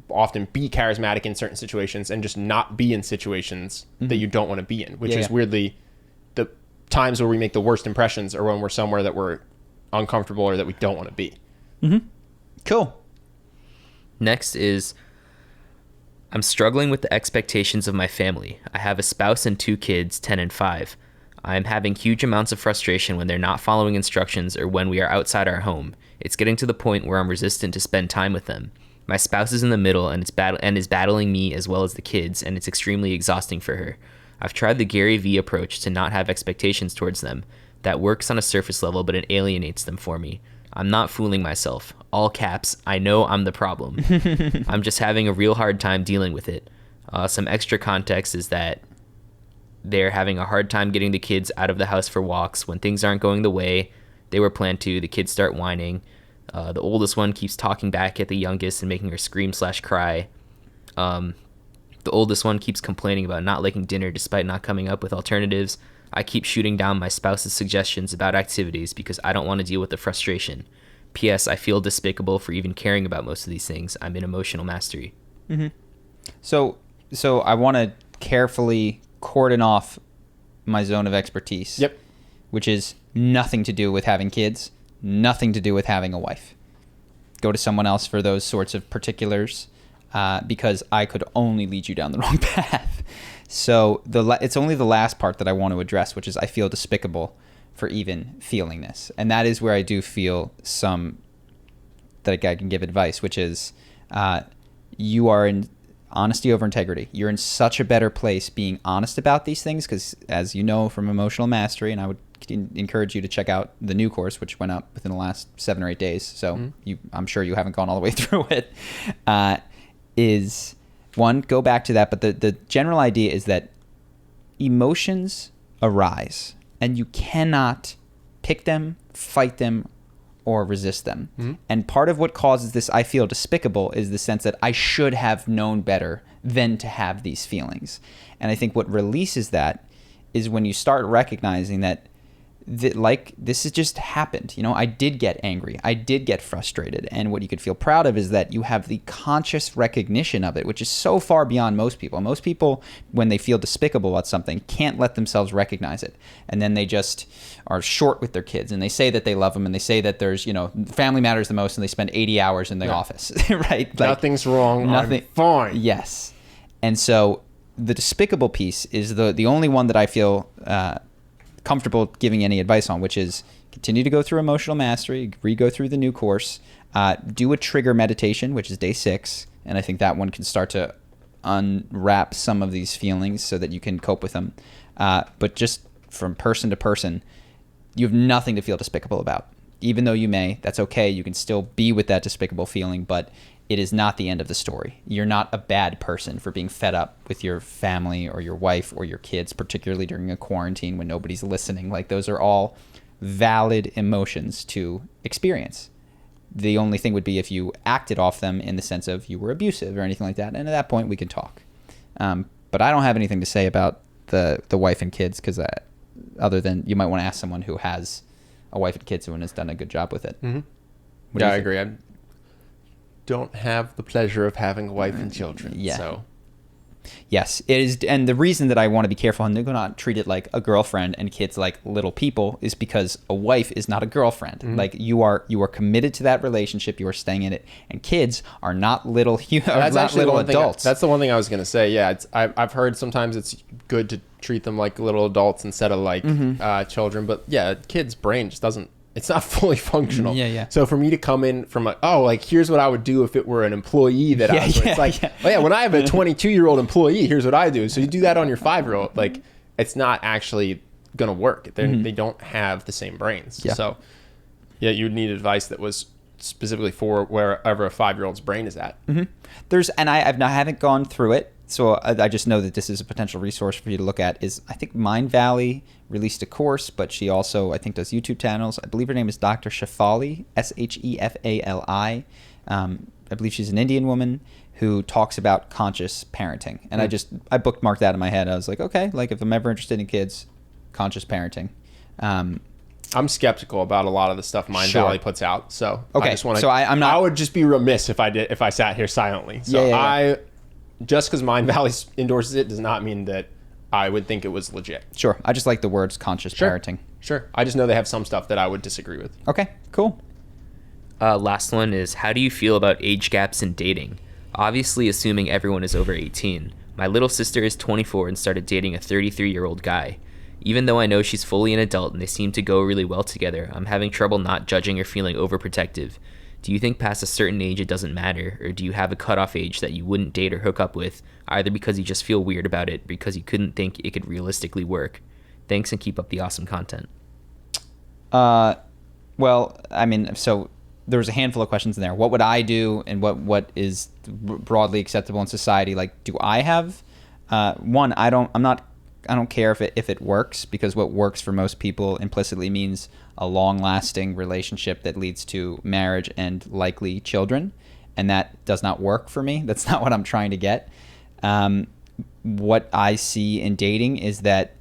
often be charismatic in certain situations and just not be in situations that you don't want to be in, which is weirdly the times where we make the worst impressions are when we're somewhere that we're uncomfortable or that we don't want to be. Cool. Next is, I'm struggling with the expectations of my family. I have a spouse and 2 kids, 10 and 5. I am having huge amounts of frustration when they're not following instructions or when we are outside our home. It's getting to the point where I'm resistant to spend time with them. My spouse is in the middle and is battling me as well as the kids, and it's extremely exhausting for her. I've tried the Gary Vee approach to not have expectations towards them. That works on a surface level, but it alienates them for me. I'm not fooling myself. All caps, I know I'm the problem. I'm just having a real hard time dealing with it. Some extra context is that they're having a hard time getting the kids out of the house for walks. When things aren't going the way they were planned to, the kids start whining. The oldest one keeps talking back at the youngest and making her scream/cry. The oldest one keeps complaining about not liking dinner despite not coming up with alternatives. I keep shooting down my spouse's suggestions about activities because I don't want to deal with the frustration. P.S. I feel despicable for even caring about most of these things. I'm in emotional mastery. Mm-hmm. So I want to carefully cordon off my zone of expertise. Yep. Which is nothing to do with having kids, nothing to do with having a wife. Go to someone else for those sorts of particulars, because I could only lead you down the wrong path. So it's only the last part that I want to address, which is I feel despicable for even feeling this. And that is where I do feel that I can give advice, which is you are in honesty over integrity. You're in such a better place being honest about these things because, as you know from Emotional Mastery, and I would encourage you to check out the new course, which went up within the last 7 or 8 days. So I'm sure you haven't gone all the way through it. Is one, go back to that. But the general idea is that emotions arise and you cannot pick them, fight them, or resist them. Mm-hmm. And part of what causes this I feel despicable is the sense that I should have known better than to have these feelings. And I think what releases that is when you start recognizing that this has just happened. You know, I did get angry. I did get frustrated. And what you could feel proud of is that you have the conscious recognition of it, which is so far beyond most people. Most people, when they feel despicable about something, can't let themselves recognize it. And then they just are short with their kids. And they say that they love them. And they say that there's, family matters the most. And they spend 80 hours in the office, right? Like, nothing's wrong. I'm fine. Yes. And so the despicable piece is the only one that I feel comfortable giving any advice on, which is continue to go through Emotional Mastery, re-go through the new course, do a trigger meditation, which is day 6. And I think that one can start to unwrap some of these feelings so that you can cope with them. But just from person to person, you have nothing to feel despicable about. Even though you may, that's okay. You can still be with that despicable feeling, but it is not the end of the story. You're not a bad person for being fed up with your family or your wife or your kids, particularly during a quarantine when nobody's listening. Like, those are all valid emotions to experience. The only thing would be if you acted off them in the sense of you were abusive or anything like that. And at that point, we can talk. But I don't have anything to say about the wife and kids because other than you might want to ask someone who has a wife and kids and has done a good job with it. Mm-hmm. Yeah, I agree. I don't have the pleasure of having a wife and children. Yeah. So. Yes, it is. And the reason that I want to be careful and not treat it like a girlfriend and kids like little people is because a wife is not a girlfriend. Mm-hmm. Like you are committed to that relationship. You are staying in it. And kids are not little adults. That's the one thing I was going to say. Yeah, I've heard sometimes it's good to treat them like little adults instead of like children. But yeah, a kid's brain just doesn't. It's not fully functional. Yeah. So for me to come in from here's what I would do if it were an employee that I was. It's like, when I have a 22-year-old employee, here's what I do. So you do that on your 5-year-old. Like, it's not actually gonna work. They don't have the same brains. Yeah. So yeah, you would need advice that was specifically for wherever a 5-year-old's brain is at. Mm-hmm. I haven't gone through it. So I just know that this is a potential resource for you to look at. I think MindValley released a course, but she also, I think, does YouTube channels. I believe her name is Dr. Shefali, Shefali. I believe she's an Indian woman who talks about conscious parenting. And I bookmarked that in my head. I was like, okay, like if I'm ever interested in kids, conscious parenting. I'm skeptical about a lot of the stuff MindValley puts out. So okay. I just want to. So I'm not. I would just be remiss if I sat here silently. So just because MindValley endorses it does not mean that I would think it was legit. Sure. I just like the words conscious parenting. Sure. I just know they have some stuff that I would disagree with. Okay, cool. Last one is, how do you feel about age gaps in dating? Obviously, assuming everyone is over 18. My little sister is 24 and started dating a 33-year-old guy. Even though I know she's fully an adult and they seem to go really well together, I'm having trouble not judging or feeling overprotective. Do you think past a certain age it doesn't matter, or do you have a cutoff age that you wouldn't date or hook up with, either because you just feel weird about it, because you couldn't think it could realistically work? Thanks, and keep up the awesome content. Well, I mean, so there's a handful of questions in there. What would I do, and what is broadly acceptable in society? Like, do I have one? I don't care if it works, because what works for most people implicitly means a long-lasting relationship that leads to marriage and likely children, and that does not work for me. That's not what I'm trying to get. What I see in dating is that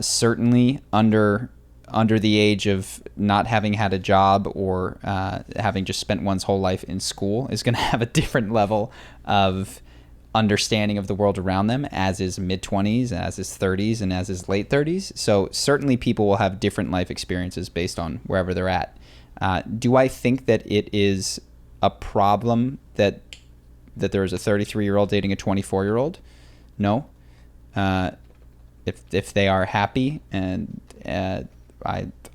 certainly under the age of not having had a job or having just spent one's whole life in school is going to have a different level of understanding of the world around them, as is mid-20s, as is 30s, and as is late 30s. So certainly people will have different life experiences based on wherever they're at. Do I think that it is a problem that there is a 33-year-old dating a 24-year-old? No. If they are happy, and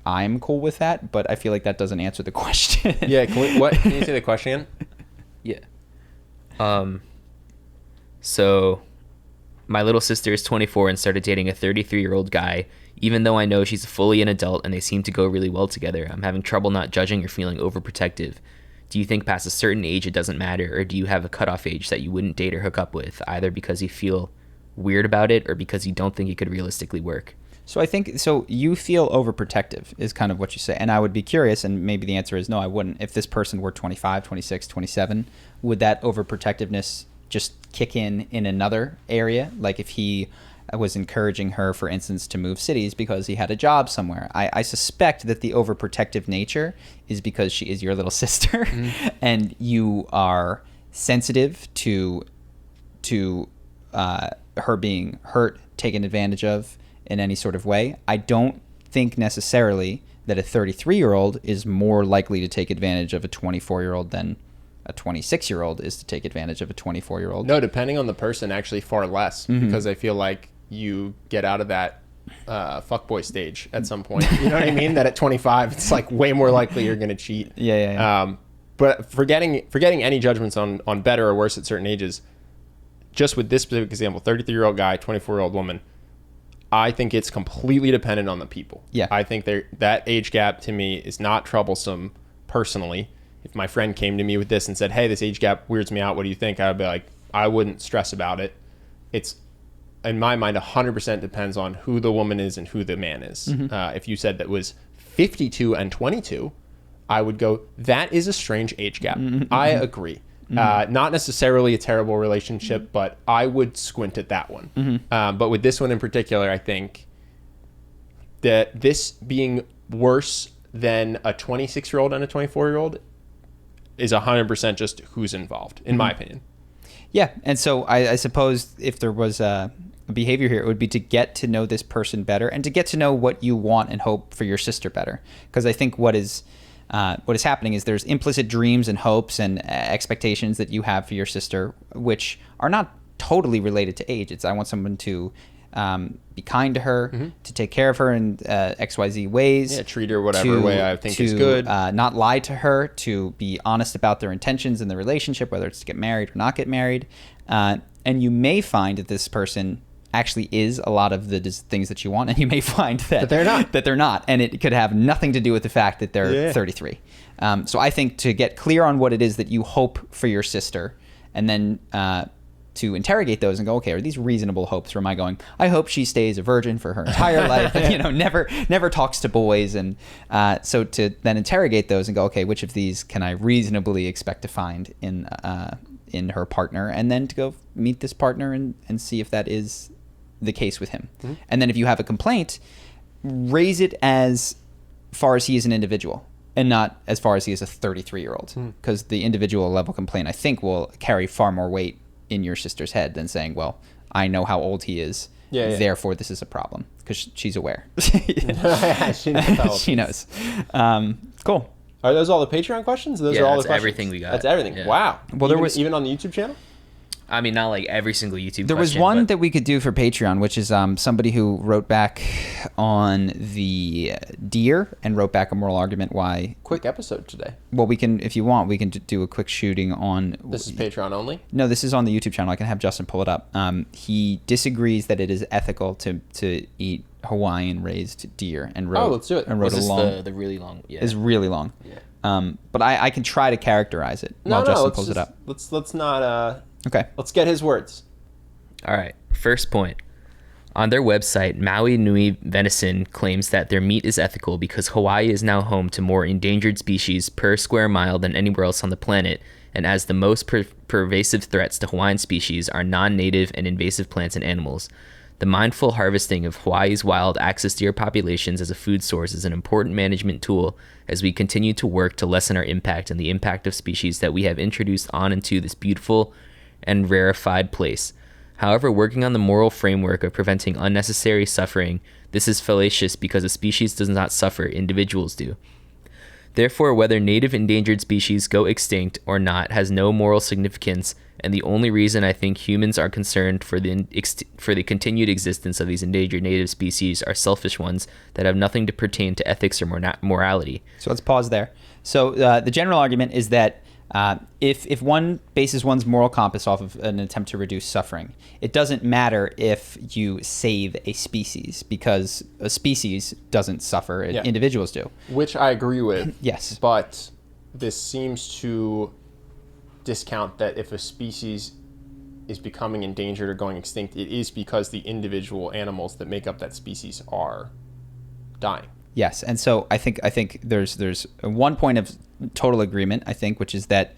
I'm cool with that, but I feel like that doesn't answer the question. Yeah, can you say the question again? Yeah. So my little sister is 24 and started dating a 33-year-old guy, even though I know she's fully an adult and they seem to go really well together. I'm having trouble not judging or feeling overprotective. Do you think past a certain age it doesn't matter, or do you have a cutoff age that you wouldn't date or hook up with, either because you feel weird about it or because you don't think it could realistically work? So I think, so you feel overprotective is kind of what you say. And I would be curious, and maybe the answer is no, I wouldn't. If this person were 25, 26, 27, would that overprotectiveness just kick in another area? Like if he was encouraging her, for instance, to move cities because he had a job somewhere. I suspect that the overprotective nature is because she is your little sister, and you are sensitive to her being hurt, taken advantage of in any sort of way. I don't think necessarily that a 33-year-old is more likely to take advantage of a 24-year-old than a 26-year-old is to take advantage of a 24-year-old. No, depending on the person, actually far less, because I feel like you get out of that fuckboy stage at some point. You know what I mean? That at 25, it's like way more likely you're going to cheat. Yeah. But forgetting any judgments on better or worse at certain ages, just with this specific example, 33-year-old guy, 24-year-old woman, I think it's completely dependent on the people. Yeah. I think that age gap to me is not troublesome personally. If my friend came to me with this and said, hey, this age gap weirds me out, what do you think? I'd be like, I wouldn't stress about it. It's, in my mind, 100% depends on who the woman is and who the man is. If you said that was 52 and 22, I would go, that is a strange age gap. I agree. Not necessarily a terrible relationship, but I would squint at that one. But with this one in particular, I think that this being worse than a 26-year-old and a 24-year-old is 100% just who's involved, in my opinion. Yeah, and so I suppose if there was a behavior here, it would be to get to know this person better and to get to know what you want and hope for your sister better. Because I think what is happening is there's implicit dreams and hopes and expectations that you have for your sister, which are not totally related to age. It's I want someone to be kind to her, to take care of her in XYZ ways. Yeah, treat her whatever way I think is good. Not lie to her, to be honest about their intentions in the relationship, whether it's to get married or not get married. And you may find that this person actually is a lot of the things that you want, and you may find that they're not, and it could have nothing to do with the fact that they're 33. So I think to get clear on what it is that you hope for your sister, and then to interrogate those and go, okay, are these reasonable hopes? Or am I going, I hope she stays a virgin for her entire life, and never talks to boys, and so to then interrogate those and go, okay, which of these can I reasonably expect to find in her partner, and then to go meet this partner and see if that is the case with him. And then if you have a complaint, raise it as far as he is an individual and not as far as he is a 33-year-old, because the individual level complaint, I think, will carry far more weight in your sister's head than saying, well, I know how old he is, therefore this is a problem, because she's aware. She knows. Cool. Are those all the Patreon questions? Those are all the questions? Everything we got. That's everything. Yeah. Wow. Well, there was even on the YouTube channel. I mean, not like every single YouTube There was question, one but that we could do for Patreon, which is somebody who wrote back on the deer and wrote back a moral argument why. Quick episode today. Well, we can, if you want, we can do a quick shooting on. This is Patreon only? No, this is on the YouTube channel. I can have Justin pull it up. He disagrees that it is ethical to eat Hawaiian raised deer and wrote. Let's do it. And wrote was a this long. the really long? Yeah. Is really long. Yeah. But I can try to characterize it while Justin pulls it up. Let's not. Okay. Let's get his words. All right. First point. On their website, Maui Nui Venison claims that their meat is ethical because Hawaii is now home to more endangered species per square mile than anywhere else on the planet, and as the most pervasive threats to Hawaiian species are non-native and invasive plants and animals. The mindful harvesting of Hawaii's wild axis deer populations as a food source is an important management tool as we continue to work to lessen our impact and the impact of species that we have introduced on into this beautiful and rarefied place. However, working on the moral framework of preventing unnecessary suffering, this is fallacious because a species does not suffer, individuals do. Therefore, whether native endangered species go extinct or not has no moral significance, and the only reason I think humans are concerned for the continued existence of these endangered native species are selfish ones that have nothing to pertain to ethics or morality. So let's pause there. So the general argument is that if one bases one's moral compass off of an attempt to reduce suffering, it doesn't matter if you save a species because a species doesn't suffer, individuals do. Which I agree with. Yes. But this seems to discount that if a species is becoming endangered or going extinct, it is because the individual animals that make up that species are dying. Yes, and so I think there's one point of total agreement, I think, which is that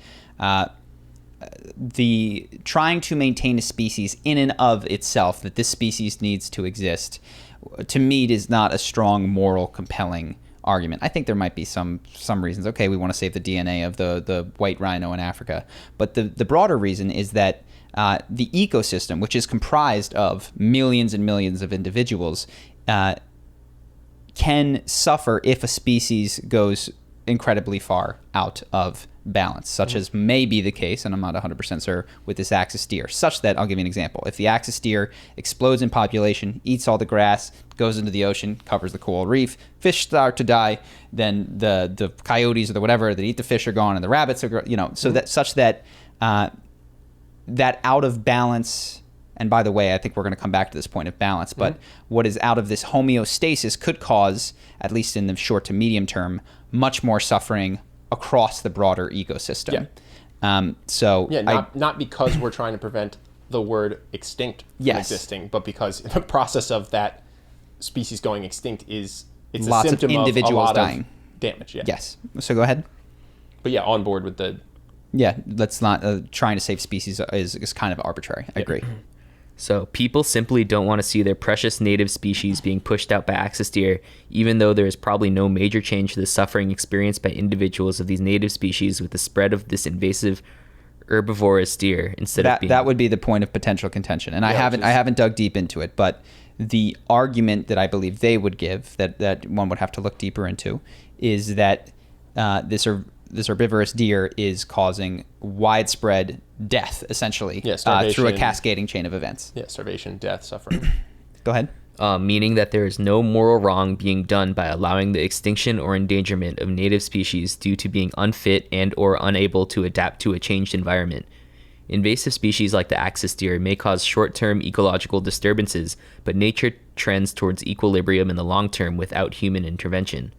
the trying to maintain a species in and of itself, that this species needs to exist, to me is not a strong moral compelling argument. I think there might be some reasons. Okay, we want to save the DNA of the white rhino in Africa, but the broader reason is that the ecosystem, which is comprised of millions and millions of individuals, can suffer if a species goes incredibly far out of balance, such as may be the case, and I'm not 100% sure, with this axis deer, such that, I'll give you an example. If the axis deer explodes in population, eats all the grass, goes into the ocean, covers the coral reef, fish start to die, then the coyotes or the whatever that eat the fish are gone, and the rabbits are, so that such that that out of balance. And by the way, I think we're going to come back to this point of balance, but what is out of this homeostasis could cause, at least in the short to medium term, much more suffering across the broader ecosystem. Not because we're trying to prevent the word extinct from existing, but because the process of that species going extinct it's lots a symptom of individuals a lot dying. Of damage. Yeah. Yes. So go ahead. But yeah, on board with the. Yeah, let's not trying to save species is kind of arbitrary. I agree. So people simply don't want to see their precious native species being pushed out by axis deer, even though there is probably no major change to the suffering experienced by individuals of these native species with the spread of this invasive herbivorous deer that would be the point of potential contention. And I haven't dug deep into it, but the argument that I believe they would give that one would have to look deeper into is that this herbivorous deer is causing widespread death, essentially, through a cascading chain of events. Yeah, starvation, death, suffering. Go ahead. Meaning that there is no moral wrong being done by allowing the extinction or endangerment of native species due to being unfit and or unable to adapt to a changed environment. Invasive species like the axis deer may cause short-term ecological disturbances, but nature trends towards equilibrium in the long term without human intervention.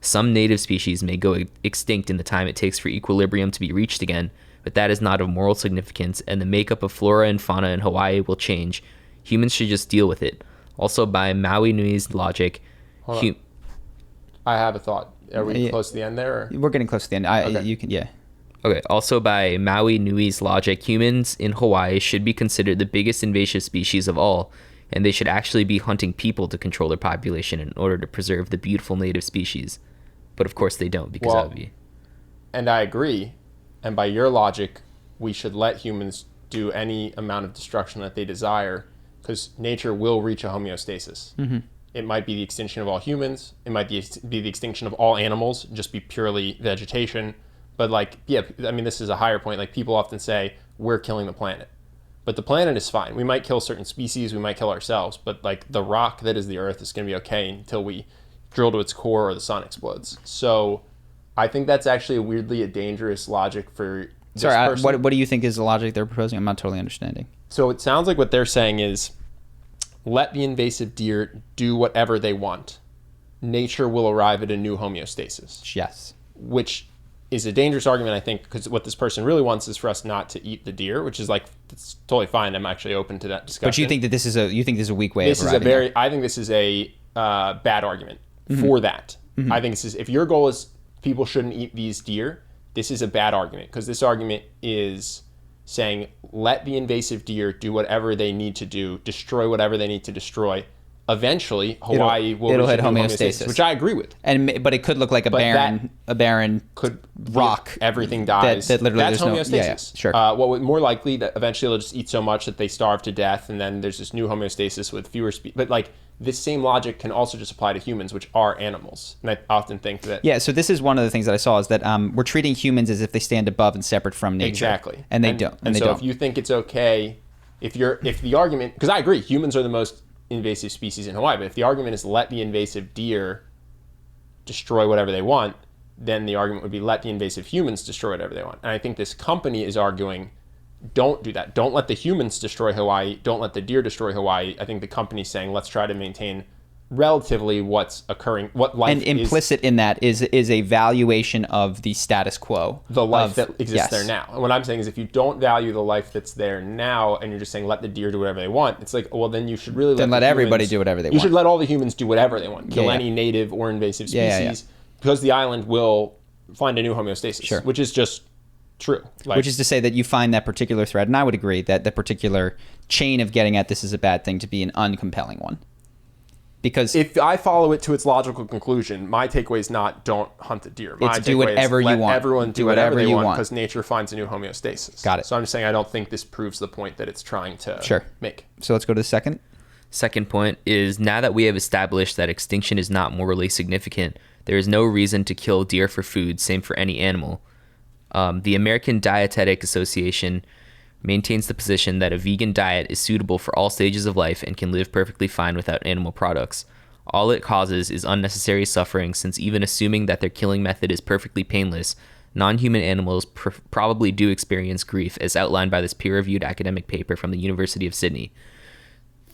Some native species may go extinct in the time it takes for equilibrium to be reached again, but that is not of moral significance, and the makeup of flora and fauna in Hawaii will change. Humans should just deal with it. Also, by Maui Nui's logic... I have a thought. Are we close to the end there? Or? We're getting close to the end. Okay. You can, yeah. Okay, also by Maui Nui's logic, humans in Hawaii should be considered the biggest invasive species of all, and they should actually be hunting people to control their population in order to preserve the beautiful native species. But of course they don't, because that would be... And I agree. And by your logic, we should let humans do any amount of destruction that they desire, because nature will reach a homeostasis. Mm-hmm. It might be the extinction of all humans. It might be the extinction of all animals, just be purely vegetation. But this is a higher point. Like, people often say, we're killing the planet. But the planet is fine. We might kill certain species, we might kill ourselves, but like the rock that is the Earth is going to be okay until we drill to its core or the sun explodes. So I think that's actually a dangerous logic for this person. What do you think is the logic they're proposing? I'm not totally understanding. So it sounds like what they're saying is, let the invasive deer do whatever they want. Nature will arrive at a new homeostasis. Yes. Which is a dangerous argument, I think, because what this person really wants is for us not to eat the deer, which is like, it's totally fine. I'm actually open to that discussion. But you think that this is a weak way of arriving there? I think this is a bad argument for that. I think this is, if your goal is people shouldn't eat these deer, this is a bad argument, because this argument is saying, let the invasive deer do whatever they need to do, destroy whatever they need to destroy. Eventually, Hawaii will hit homeostasis, which I agree with. But it could look like a barren rock. Everything dies. That literally that's there's homeostasis. No, yeah, sure. What would more likely that eventually they'll just eat so much that they starve to death, and then there's this new homeostasis with fewer species. But like, this same logic can also just apply to humans, which are animals. And I often think that... Yeah, so this is one of the things that I saw, is that we're treating humans as if they stand above and separate from nature. Exactly. And they don't. And so if you think it's okay, if the argument... Because I agree, humans are the most invasive species in Hawaii, but if the argument is let the invasive deer destroy whatever they want, then the argument would be let the invasive humans destroy whatever they want. And I think this company is arguing, don't do that. Don't let the humans destroy Hawaii. Don't let the deer destroy Hawaii. I think the company's saying, let's try to maintain relatively what's occurring, what life is. And implicit in that is a valuation of the status quo. The life that exists there now. And what I'm saying is, if you don't value the life that's there now, and you're just saying let the deer do whatever they want, it's like, well, then you should really let everybody do whatever they want. You should let all the humans do whatever they want. Kill any native or invasive species, because the island will find a new homeostasis, which is just true. Which is to say that you find that particular thread, and I would agree that the particular chain of getting at this is a bad thing to be an uncompelling one. Because if I follow it to its logical conclusion, my takeaway is not don't hunt the deer. It's do whatever you want. Let everyone do whatever they want, because nature finds a new homeostasis. Got it. So I'm just saying, I don't think this proves the point that it's trying to make. So let's go to the second. Second point is, now that we have established that extinction is not morally significant, there is no reason to kill deer for food, same for any animal. The American Dietetic Association maintains the position that a vegan diet is suitable for all stages of life and can live perfectly fine without animal products. All it causes is unnecessary suffering, since even assuming that their killing method is perfectly painless, non-human animals probably do experience grief, as outlined by this peer-reviewed academic paper from the University of Sydney.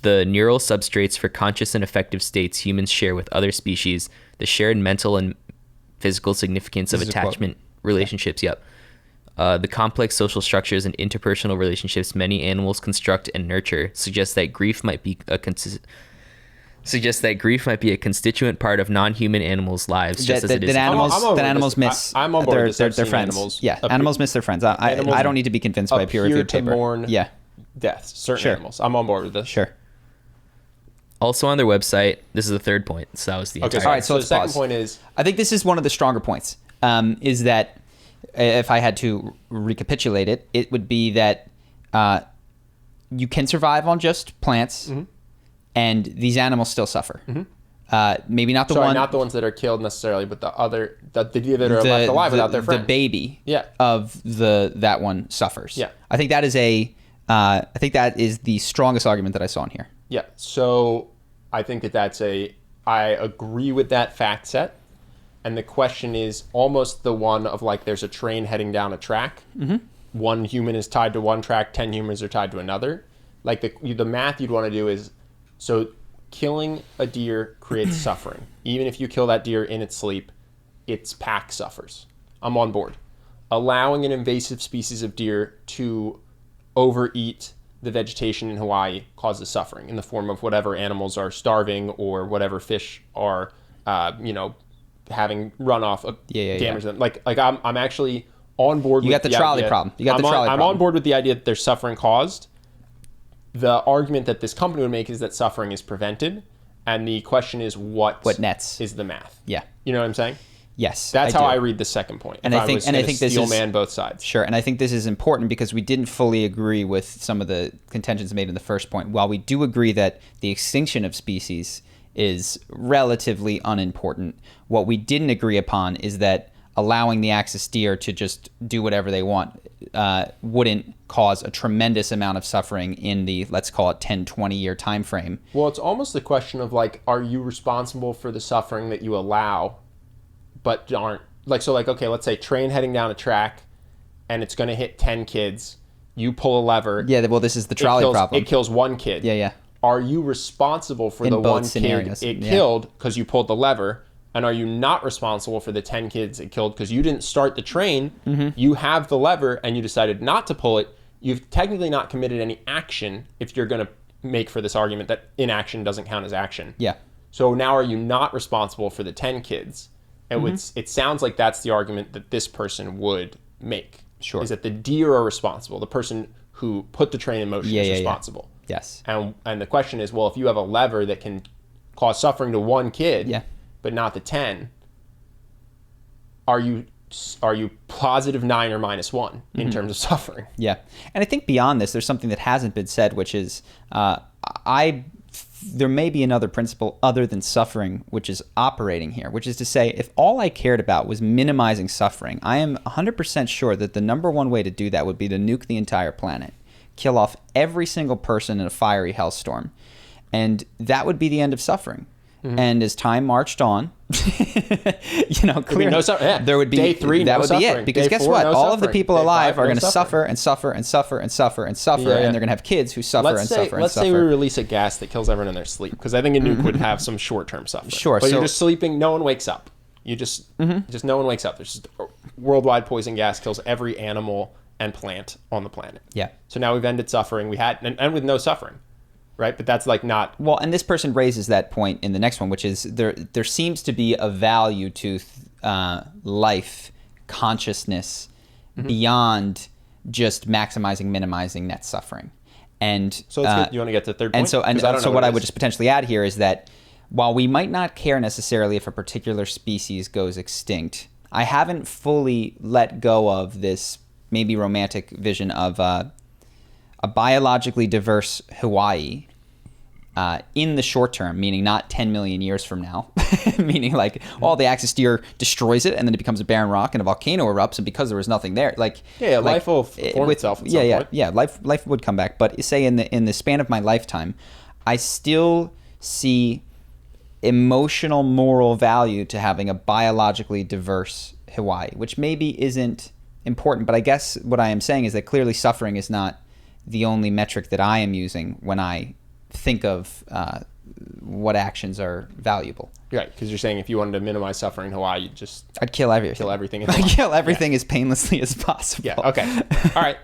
The neural substrates for conscious and affective states humans share with other species, the shared mental and physical significance of attachment relationships, the complex social structures and interpersonal relationships many animals construct and nurture suggest that grief might be a constituent part of non-human animals' lives, just as it is. Animals miss I'm on board their friends. Animals animals miss their friends. I don't need to be convinced by a peer-reviewed paper. Mourn deaths. Certain animals. I'm on board with this. Sure. Also on their website, this is the third point. So that was the entire. All right. So the second point is, I think this is one of the stronger points. Is that, if I had to recapitulate it, it would be that you can survive on just plants, and these animals still suffer. Maybe not not the ones that are killed necessarily, but the deer that are left alive without their friend. The baby of that one suffers. Yeah. I think that is the strongest argument that I saw in here. Yeah. So I think I agree with that fact set. And the question is almost the one of, like, there's a train heading down a track. One human is tied to one track, 10 humans are tied to another. Like, the math you'd want to do is, so killing a deer creates suffering. Even if you kill that deer in its sleep, its pack suffers. I'm on board. Allowing an invasive species of deer to overeat the vegetation in Hawaii causes suffering in the form of whatever animals are starving or whatever fish are, having runoff damage them. Like I'm actually on board. You got the trolley problem. I'm on board with the idea that there's suffering caused. The argument that this company would make is that suffering is prevented, and the question is what nets is the math. Yeah, you know what I'm saying? Yes, that's how I read the second point. And I think this is man both sides. Sure, and I think this is important because we didn't fully agree with some of the contentions made in the first point. While we do agree that the extinction of species is relatively unimportant, what we didn't agree upon is that allowing the axis deer to just do whatever they want wouldn't cause a tremendous amount of suffering in the, let's call it 10, 20 year time frame. Well, it's almost the question of like, are you responsible for the suffering that you allow, but aren't like, so like, okay, let's say train heading down a track and it's going to hit 10 kids. You pull a lever. Yeah, well, this is the trolley problem. It kills one kid. Yeah. Are you responsible for the one kid it killed because you pulled the lever? And are you not responsible for the 10 kids it killed because you didn't start the train? You have the lever and you decided not to pull it. You've technically not committed any action if you're going to make for this argument that inaction doesn't count as action. Yeah. So now are you not responsible for the 10 kids? And it sounds like that's the argument that this person would make. Sure. Is that the deer are responsible. The person who put the train in motion is responsible. Yeah. Yes. And the question is, well, if you have a lever that can cause suffering to one kid, but not the 10, are you positive 9 or minus 1 in terms of suffering? Yeah. And I think beyond this, there's something that hasn't been said, which is there may be another principle other than suffering, which is operating here, which is to say, if all I cared about was minimizing suffering, I am 100% sure that the number one way to do that would be to nuke the entire planet, kill off every single person in a fiery hellstorm. And that would be the end of suffering. And as time marched on, clearly there would be day 3. That would suffering. be it. Because day guess 4, what? no All of the suffering. people Day alive 5, are going to no suffer and suffer and suffer and suffer and suffer, and they're going to have kids who suffer and suffer. Let's say we release a gas that kills everyone in their sleep, because I think a nuke would have some short-term suffering. Sure. But you're just sleeping. No one wakes up. You just no one wakes up. There's just worldwide poison gas kills every animal and plant on the planet. Yeah. So now we've ended suffering. We had and with no suffering. Right, but that's like not well. And this person raises that point in the next one, which is there seems to be a value to life consciousness beyond just maximizing, minimizing net suffering. And so let's you want to get to the third point? And so what I would just potentially add here is that while we might not care necessarily if a particular species goes extinct, I haven't fully let go of this maybe romantic vision of a biologically diverse Hawaii in the short term, meaning not 10 million years from now, meaning like all the axis deer destroys it and then it becomes a barren rock and a volcano erupts, and because there was nothing there, life will form itself at some point. Life would come back. But say in the span of my lifetime, I still see emotional, moral value to having a biologically diverse Hawaii, which maybe isn't important, but I guess what I am saying is that clearly suffering is not the only metric that I am using when I think of what actions are valuable. Right, because you're saying if you wanted to minimize suffering in Hawaii, I'd kill everything. Kill everything. I'd kill everything as painlessly as possible. Yeah. Okay. All right.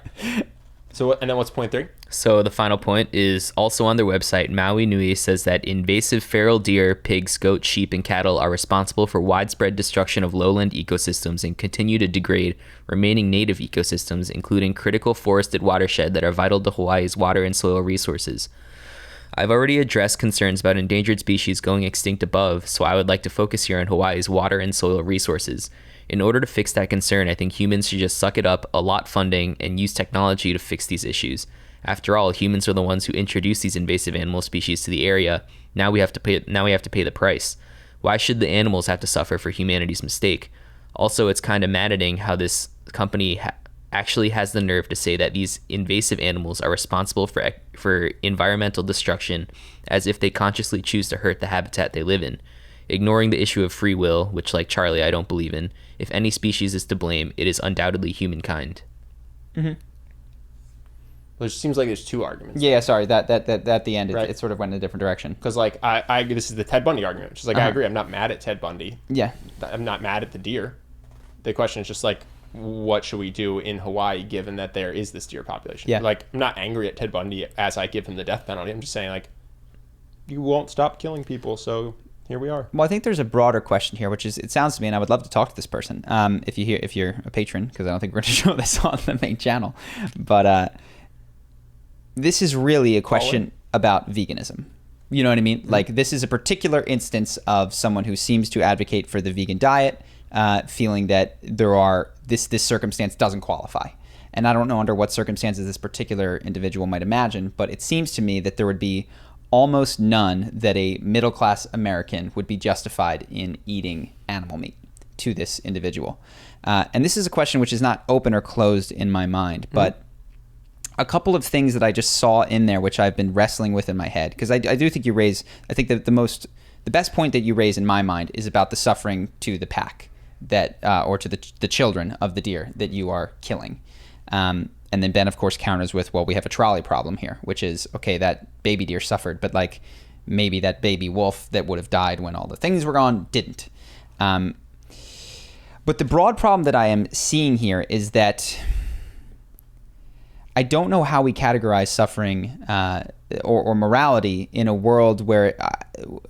So and then what's point 3? So the final point is also on their website. Maui Nui says that invasive feral deer, pigs, goats, sheep, and cattle are responsible for widespread destruction of lowland ecosystems and continue to degrade remaining native ecosystems, including critical forested watershed that are vital to Hawaii's water and soil resources. I've already addressed concerns about endangered species going extinct above, so I would like to focus here on Hawaii's water and soil resources. In order to fix that concern, I think humans should just suck it up, allot funding, and use technology to fix these issues. After all, humans are the ones who introduced these invasive animal species to the area. Now we have to pay the price. Why should the animals have to suffer for humanity's mistake? Also, it's kind of maddening how this company actually has the nerve to say that these invasive animals are responsible for environmental destruction, as if they consciously choose to hurt the habitat they live in. Ignoring the issue of free will, which, like Charlie, I don't believe in, if any species is to blame, it is undoubtedly humankind. Well, it seems like there's 2 arguments. Yeah, sorry. That at the end, right. it sort of went in a different direction. Because like I this is the Ted Bundy argument, which is like I agree. I'm not mad at Ted Bundy. Yeah. I'm not mad at the deer. The question is just like, what should we do in Hawaii given that there is this deer population? Yeah. Like, I'm not angry at Ted Bundy as I give him the death penalty. I'm just saying, like, you won't stop killing people, so here we are. Well, I think there's a broader question here, which is, it sounds to me, and I would love to talk to this person, if you're a patron, because I don't think we're going to show this on the main channel, but this is really a question about veganism. You know what I mean? Mm-hmm. Like, this is a particular instance of someone who seems to advocate for the vegan diet, feeling that this circumstance doesn't qualify. And I don't know under what circumstances this particular individual might imagine, but it seems to me that there would be almost none that a middle-class American would be justified in eating animal meat. to this individual? And this is a question which is not open or closed in my mind, but a couple of things that I just saw in there, which I've been wrestling with in my head, because I do think you raise, I think that the best point that you raise in my mind is about the suffering to the pack that, or to the children of the deer that you are killing. And then Ben, of course, counters with, well, we have a trolley problem here, which is, okay, that baby deer suffered, but like maybe that baby wolf that would have died when all the things were gone didn't. But the broad problem that I am seeing here is that I don't know how we categorize suffering or morality in a world where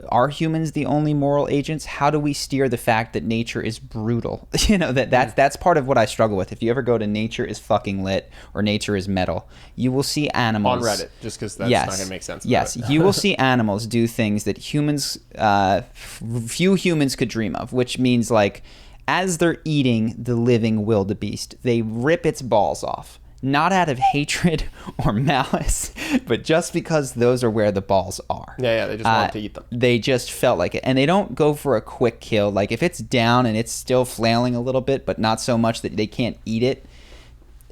are humans the only moral agents? How do we steer the fact that nature is brutal? That's part of what I struggle with. If you ever go to Nature is Fucking Lit or Nature is Metal, you will see animals on Reddit, just because that's not going to make sense. Yes, you will see animals do things that few humans could dream of, which means like as they're eating the living wildebeest, they rip its balls off. Not out of hatred or malice, but just because those are where the balls are. Yeah, they just want to eat them. They just felt like it. And they don't go for a quick kill. Like if it's down and it's still flailing a little bit, but not so much that they can't eat it,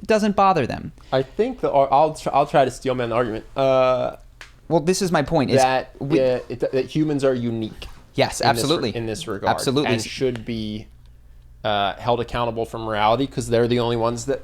it doesn't bother them. I think I'll try to steel man the argument. Well, this is my point. That humans are unique. Yes, absolutely. In this regard. Absolutely. And should be held accountable for morality because they're the only ones that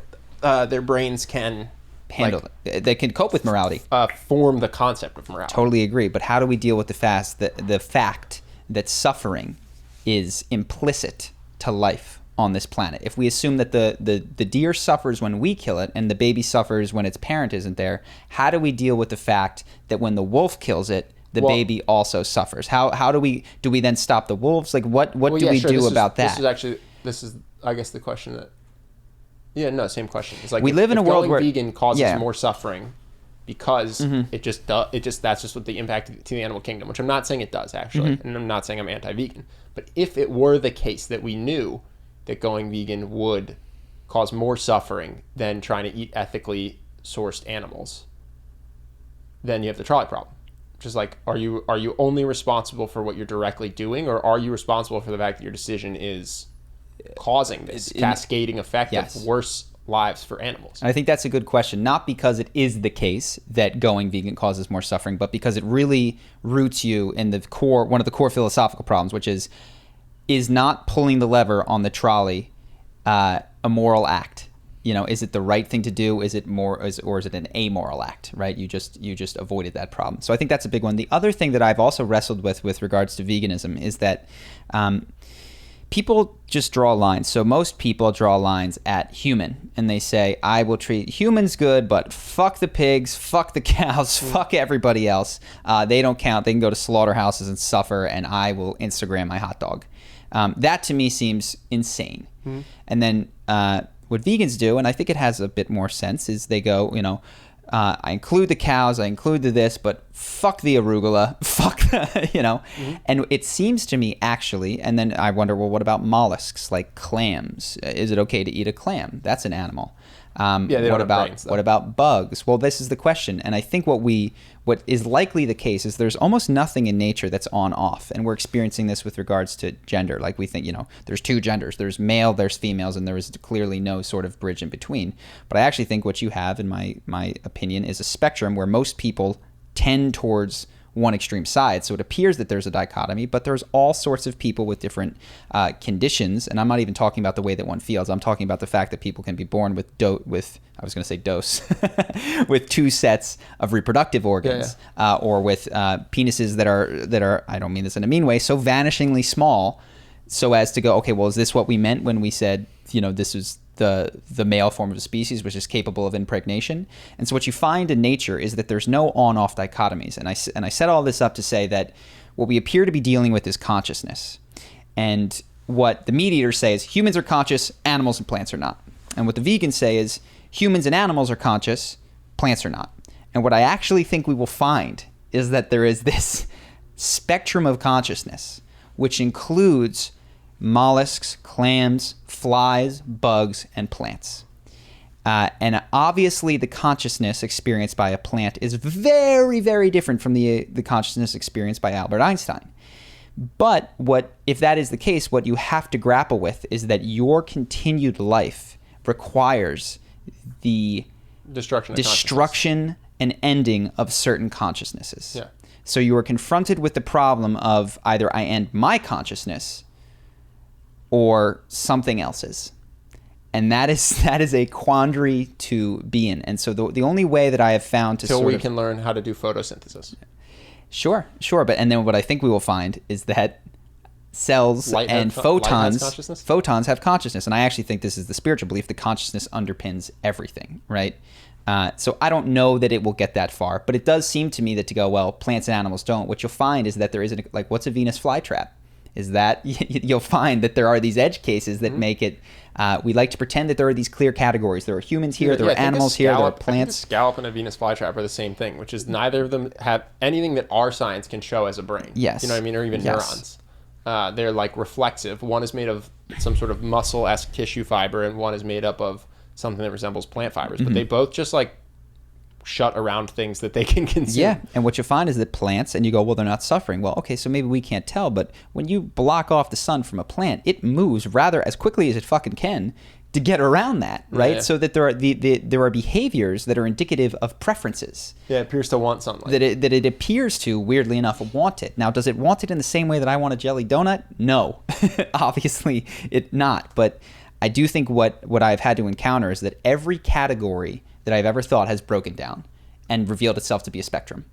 their brains can handle it. They can cope with morality. Form the concept of morality. Totally agree. But how do we deal with the fact that suffering is implicit to life on this planet? If we assume that the deer suffers when we kill it and the baby suffers when its parent isn't there, how do we deal with the fact that when the wolf kills it, the baby also suffers? How do we then stop the wolves? Like what do we do about that? This is I guess the question that. Yeah, no, same question. It's like we live in a world where vegan causes more suffering because that's just what the impact to the animal kingdom, which I'm not saying it does actually, and I'm not saying I'm anti-vegan. But if it were the case that we knew that going vegan would cause more suffering than trying to eat ethically sourced animals, then you have the trolley problem. Which is like, are you only responsible for what you're directly doing, or are you responsible for the fact that your decision is causing this cascading effect of worse lives for animals? I think that's a good question. Not because it is the case that going vegan causes more suffering, but because it really roots you in one of the core philosophical problems, which is not pulling the lever on the trolley a moral act? Is it the right thing to do? Is it or is it an amoral act? Right? You just avoided that problem. So I think that's a big one. The other thing that I've also wrestled with regards to veganism is that people just draw lines. So most people draw lines at human, and they say, I will treat humans good, but fuck the pigs, fuck the cows, fuck everybody else. They don't count. They can go to slaughterhouses and suffer, and I will Instagram my hot dog. That to me seems insane. And then what vegans do, and I think it has a bit more sense, is they go, I include the cows, I include this, but fuck the arugula, fuck the, And it seems to me actually, and then I wonder, well, what about mollusks like clams? Is it okay to eat a clam? That's an animal. What about bugs? Well, this is the question, and I think what is likely the case is there's almost nothing in nature that's on off, and we're experiencing this with regards to gender. Like we think, there's two genders, there's male, there's females, and there is clearly no sort of bridge in between. But I actually think what you have, in my opinion, is a spectrum where most people tend towards one extreme side. So it appears that there's a dichotomy, but there's all sorts of people with different conditions. And I'm not even talking about the way that one feels. I'm talking about the fact that people can be born with with two sets of reproductive organs, or with penises that are, I don't mean this in a mean way, so vanishingly small, so as to go, okay, well, is this what we meant when we said, this is the male form of a species, which is capable of impregnation? And so what you find in nature is that there's no on-off dichotomies. And I set all this up to say that what we appear to be dealing with is consciousness. And what the meat eaters say is humans are conscious, animals and plants are not. And what the vegans say is humans and animals are conscious, plants are not. And what I actually think we will find is that there is this spectrum of consciousness, which includes mollusks, clams, flies, bugs, and plants. And obviously the consciousness experienced by a plant is very, very different from the consciousness experienced by Albert Einstein. But if that is the case, what you have to grapple with is that your continued life requires the destruction and ending of certain consciousnesses. Yeah. So you are confronted with the problem of either I end my consciousness or something else's. And that is a quandary to be in. And so the only way that I have found to we can learn how to do photosynthesis. Sure. But then what I think we will find is that cells and photons have consciousness. And I actually think this is the spiritual belief that consciousness underpins everything, right? So I don't know that it will get that far, but it does seem to me that to go, well, plants and animals don't. What you'll find is that there isn't, like, what's a Venus flytrap? Is that you'll find that there are these edge cases that make it. We like to pretend that there are these clear categories. There are humans here, there are animals here, there are plants. I think a scallop and a Venus flytrap are the same thing, which is neither of them have anything that our science can show as a brain. Yes. You know what I mean? Or even neurons. They're like reflexive. One is made of some sort of muscle-esque tissue fiber, and one is made up of something that resembles plant fibers. But they both just like shut around things that they can consume. Yeah, and what you find is that plants, and you go, well, they're not suffering. Well, okay, so maybe we can't tell, but when you block off the sun from a plant, it moves rather as quickly as it fucking can to get around that, right? Yeah. So that there are behaviors that are indicative of preferences. Yeah, it appears to want something. That it appears to, weirdly enough, want it. Now, does it want it in the same way that I want a jelly donut? No, obviously it not. But I do think what I've had to encounter is that every category that I've ever thought has broken down and revealed itself to be a spectrum.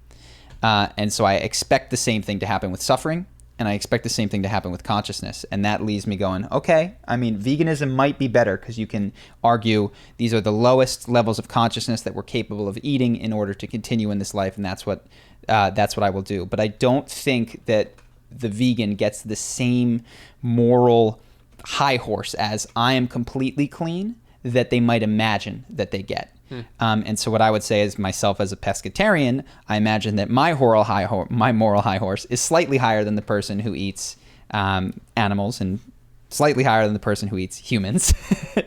And so I expect the same thing to happen with suffering, and I expect the same thing to happen with consciousness. And that leaves me going, okay, I mean, veganism might be better because you can argue these are the lowest levels of consciousness that we're capable of eating in order to continue in this life, and that's what I will do. But I don't think that the vegan gets the same moral high horse as I am completely clean that they might imagine that they get. And so what I would say is, myself as a pescatarian, I imagine that my moral high horse is slightly higher than the person who eats animals, and slightly higher than the person who eats humans,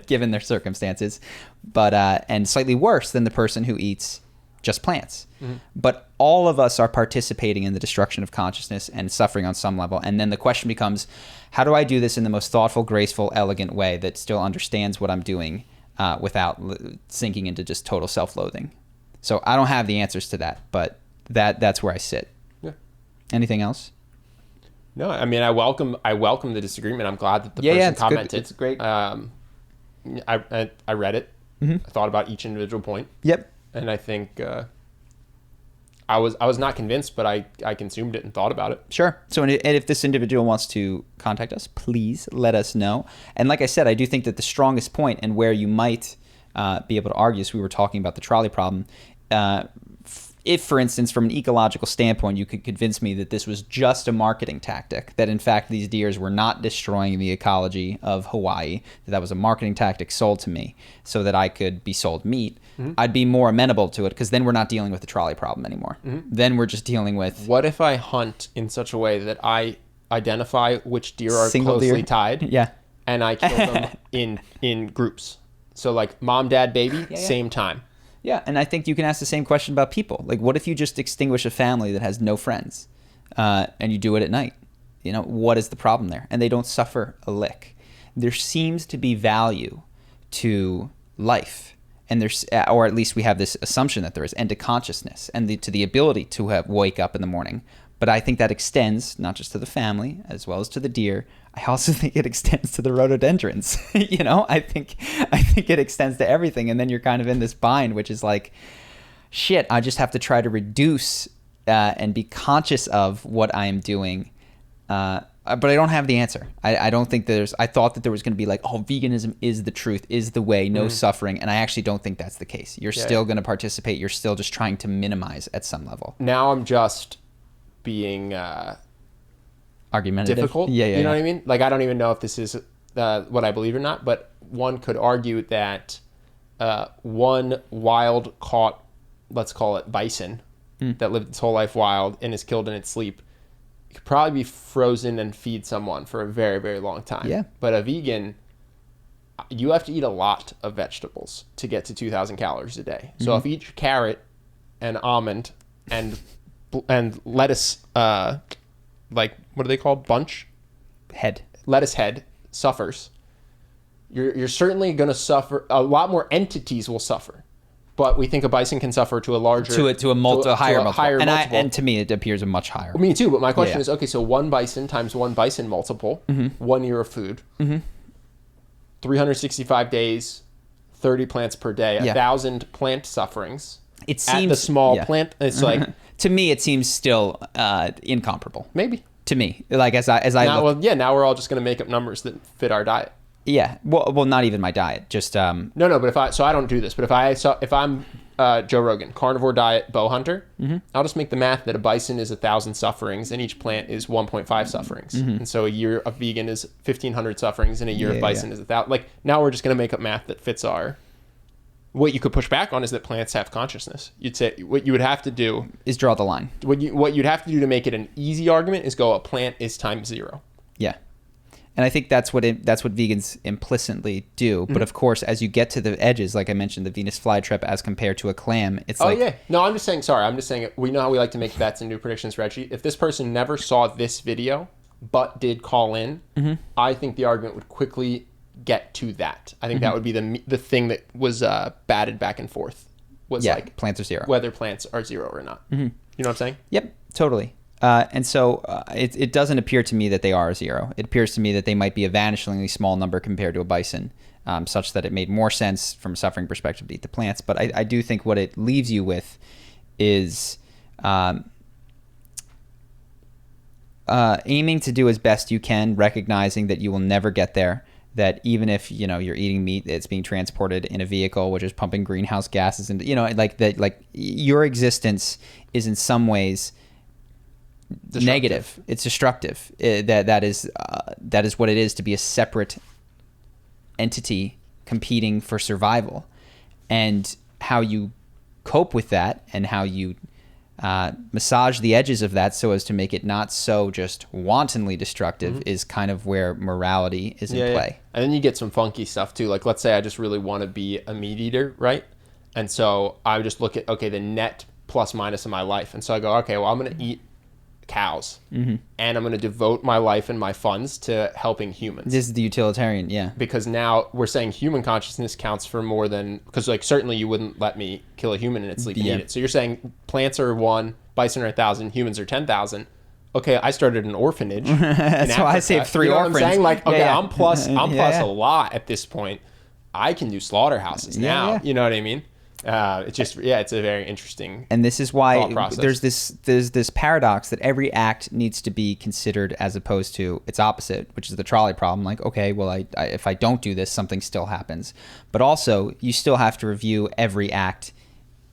given their circumstances, but and slightly worse than the person who eats just plants. But all of us are participating in the destruction of consciousness and suffering on some level. And then the question becomes, how do I do this in the most thoughtful, graceful, elegant way that still understands what I'm doing without sinking into just total self-loathing? So I don't have the answers to that, but that's where I sit. Yeah. Anything else? No, I mean, I welcome the disagreement. I'm glad that the person commented. Good. It's great. I read it. I thought about each individual point. Yep. And I think I was not convinced, but I consumed it and thought about it. Sure. So and if this individual wants to contact us, please let us know. And like I said, I do think that the strongest point and where you might be able to argue, so we were talking about the trolley problem, if, for instance, from an ecological standpoint, you could convince me that this was just a marketing tactic, that in fact these deers were not destroying the ecology of Hawaii, that was a marketing tactic sold to me so that I could be sold meat, I'd be more amenable to it, because then we're not dealing with the trolley problem anymore. Then we're just dealing with... What if I hunt in such a way that I identify which deer are closely tied, and I kill them in groups? So like mom, dad, baby, same time. Yeah, and I think you can ask the same question about people. Like, what if you just extinguish a family that has no friends, and you do it at night? You know, what is the problem there? And they don't suffer a lick. There seems to be value to life, and or at least we have this assumption that there is, and to consciousness, and to the ability to wake up in the morning. But I think that extends not just to the family as well as to the deer. I also think it extends to the rhododendrons. You know, I think it extends to everything. And then you're kind of in this bind, which is like, shit, I just have to try to reduce and be conscious of what I am doing. But I don't have the answer. I don't think I thought that there was going to be like, oh, veganism is the truth, is the way, no suffering. And I actually don't think that's the case. You're still going to participate. You're still just trying to minimize at some level. Now I'm just being argumentative, difficult. You know what I mean? Like, I don't even know if this is what I believe or not, but one could argue that one wild caught, let's call it bison, that lived its whole life wild and is killed in its sleep, could probably be frozen and feed someone for a very, very long time. Yeah. But a vegan, you have to eat a lot of vegetables to get to 2,000 calories a day. So if each carrot and almond and lettuce like, what do they call bunch? Head. Lettuce head suffers, you're certainly going to suffer. A lot more entities will suffer, but we think a bison can suffer to a larger to a higher multiple. multiple. And to me, it appears a much higher. Me too. But my question is, okay, so one bison times one bison multiple, 1 year of food, 365 days, 30 plants per day, 1,000 plant sufferings. It seems at the small plant. It's like to me, it seems still incomparable. Maybe. To me, like as I now, look, now we're all just going to make up numbers that fit our diet. Yeah, well, not even my diet. Just no. But I don't do this. But if I'm Joe Rogan, carnivore diet, bow hunter, I'll just make the math that a bison is 1,000 sufferings and each plant is 1.5 sufferings, and so a year of vegan is 1,500 sufferings and a year of bison is 1,000. Like now we're just going to make up math that fits our. What you could push back on is that plants have consciousness. You'd say what you would have to do is draw the line. What you'd have to do to make it an easy argument is go a plant is times 0. Yeah. And I think that's what vegans implicitly do. But of course, as you get to the edges, like I mentioned, the Venus flytrap as compared to a clam, it's No, I'm just saying, we know how we like to make bets and do predictions, Reggie. If this person never saw this video, but did call in, I think the argument would quickly get to that. I think that would be the thing that was batted back and forth. Was like plants are 0. Whether plants are 0 or not. You know what I'm saying? Yep, totally. And so it doesn't appear to me that they are 0. It appears to me that they might be a vanishingly small number compared to a bison, such that it made more sense from a suffering perspective to eat the plants. But I do think what it leaves you with is aiming to do as best you can, recognizing that you will never get there. That even if you're eating meat that's being transported in a vehicle which is pumping greenhouse gases, and like your existence is in some ways negative. It's destructive. That is what it is to be a separate entity competing for survival, and how you cope with that and how you massage the edges of that so as to make it not so just wantonly destructive is kind of where morality is in play. Yeah. And then you get some funky stuff too. Like let's say I just really want to be a meat eater, right? And so I would just look at, the net plus minus of my life. And so I go, okay, well, I'm going to eat cows and I'm going to devote my life and my funds to helping humans. This is the utilitarian, yeah. Because now we're saying human consciousness counts for more than, because like certainly you wouldn't let me kill a human in its sleep and eat it. So you're saying plants are 1, bison are 1,000, humans are 10,000. Okay, I started an orphanage. That's why I saved 3 orphans. What I'm saying? Like, okay, I'm plus a lot at this point. I can do slaughterhouses now. Yeah. You know what I mean? It's just it's a very interesting and this is why there's this paradox that every act needs to be considered as opposed to its opposite, which is the trolley problem. Like, okay, well, I if I don't do this, something still happens, but also you still have to review every act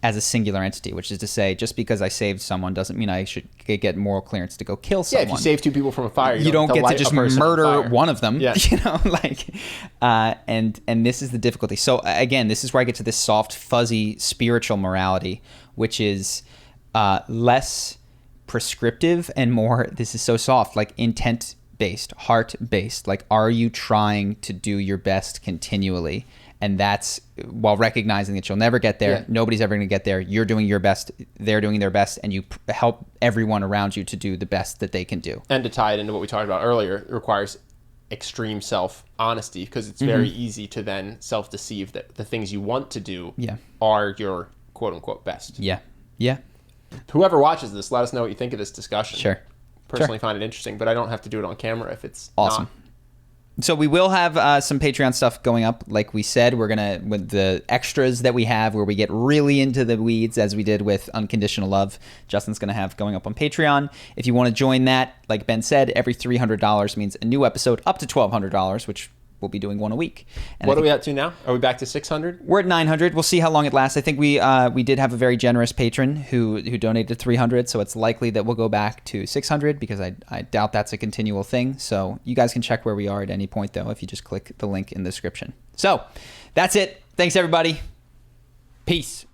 as a singular entity, which is to say, just because I saved someone doesn't mean I should get moral clearance to go kill someone. Yeah, if you save 2 people from a fire, you don't get to just murder one of them. Yeah. And this is the difficulty. So again, this is where I get to this soft, fuzzy, spiritual morality, which is less prescriptive and more, this is so soft, like intent-based, heart-based. Like, are you trying to do your best continually? And that's while recognizing that you'll never get there. Yeah. Nobody's ever going to get there. You're doing your best. They're doing their best. And you help everyone around you to do the best that they can do. And to tie it into what we talked about earlier, it requires extreme self-honesty, because it's very easy to then self-deceive that the things you want to do are your quote-unquote best. Yeah. Yeah. Whoever watches this, let us know what you think of this discussion. Sure. Personally find it interesting, but I don't have to do it on camera if it's awesome. Not. So we will have some Patreon stuff going up. Like we said, we're going to, with the extras that we have where we get really into the weeds, as we did with Unconditional Love, Justin's going to have going up on Patreon. If you want to join that, like Ben said, every $300 means a new episode up to $1,200, which we'll be doing one a week. And what are we at to now? Are we back to 600? We're at 900. We'll see how long it lasts. I think we did have a very generous patron who donated 300, so it's likely that we'll go back to 600, because I doubt that's a continual thing. So you guys can check where we are at any point, though, if you just click the link in the description. So that's it. Thanks, everybody. Peace.